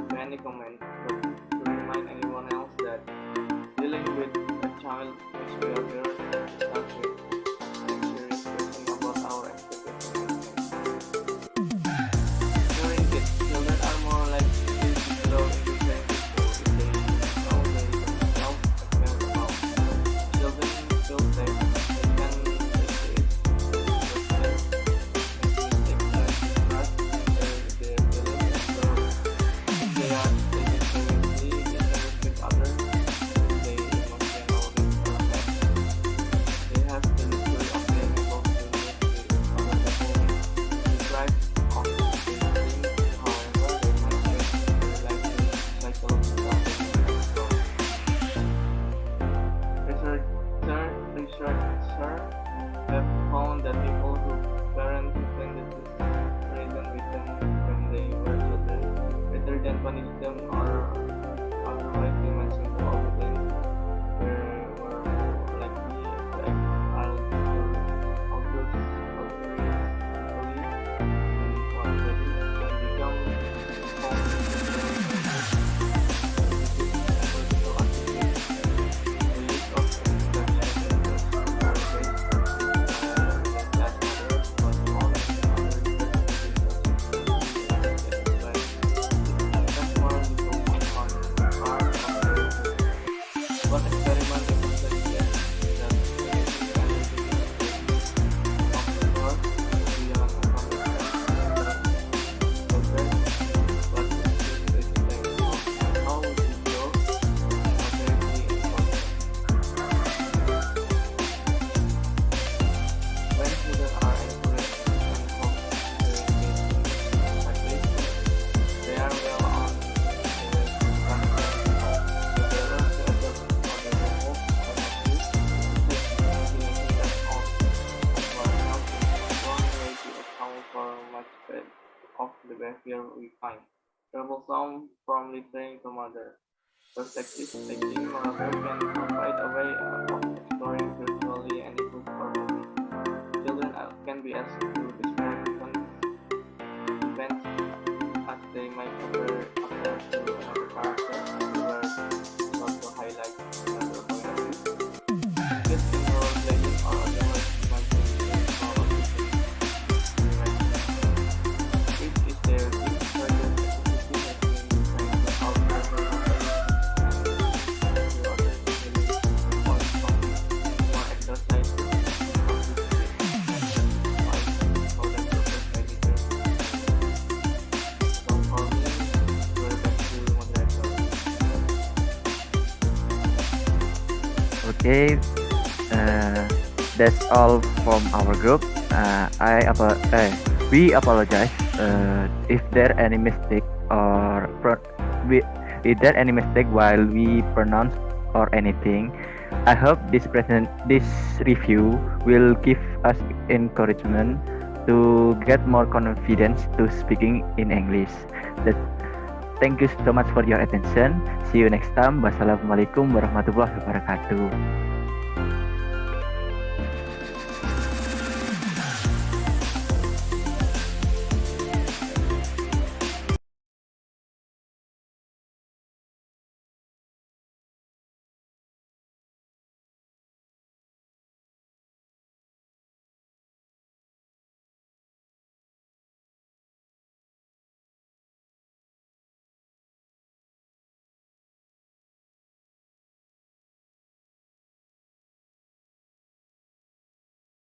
to any command, but to remind anyone else that dealing with a child misbehavior starts with a serious question about our expectations and During kids, children are more likely to grow into caring people if they know they themselves care about. Children feel safe, they can take risks, trust them, make mistakes, learn to trust their feelings, and grow. If they are taken seriously, they can respect others, if they emotional risk or affect. They have the luxury of being able to live with other people, deprived of these things, however, they might face their life psychological growth. Researchers have found that people who parent tendencies reason with them when they were children, rather than punish them or otherwise demand simple obedience, were more likely to act altruistically and voluntary and become informed political activities. The use of instruction methods are based class matters, but more than other that's more legal on part of the one experiment demonstrated that anything and everything of the world beyond a complex but it is the extent of how we grow are very important. When children are encouraged and helped to engage in activities, they are well on the way to transfer the learn to adopt other levels of abuse, which is imagination that on one else is one way to account for much of the behavior we find troublesome from littering to mother. Perspective taking, moreover, can provide a way of exploring virtually any book or movie. Children can be asked to after to another character, we were taught to highlight another point of view. Engage in role playing or otherwise imagination or audition. Each is their team project activity has been designed to help member companies and to others really points of view, more exercises of discipline and satisfied how that purpose by leaders. So for me, we're back to moderator. Okay, that's all from our group. We apologize if there any mistake or if there any mistake while we pronounce or anything. I hope this review will give us encouragement to get more confidence to speaking in English. Thank you so much for your attention. See you next time. Wassalamualaikum warahmatullahi wabarakatuh.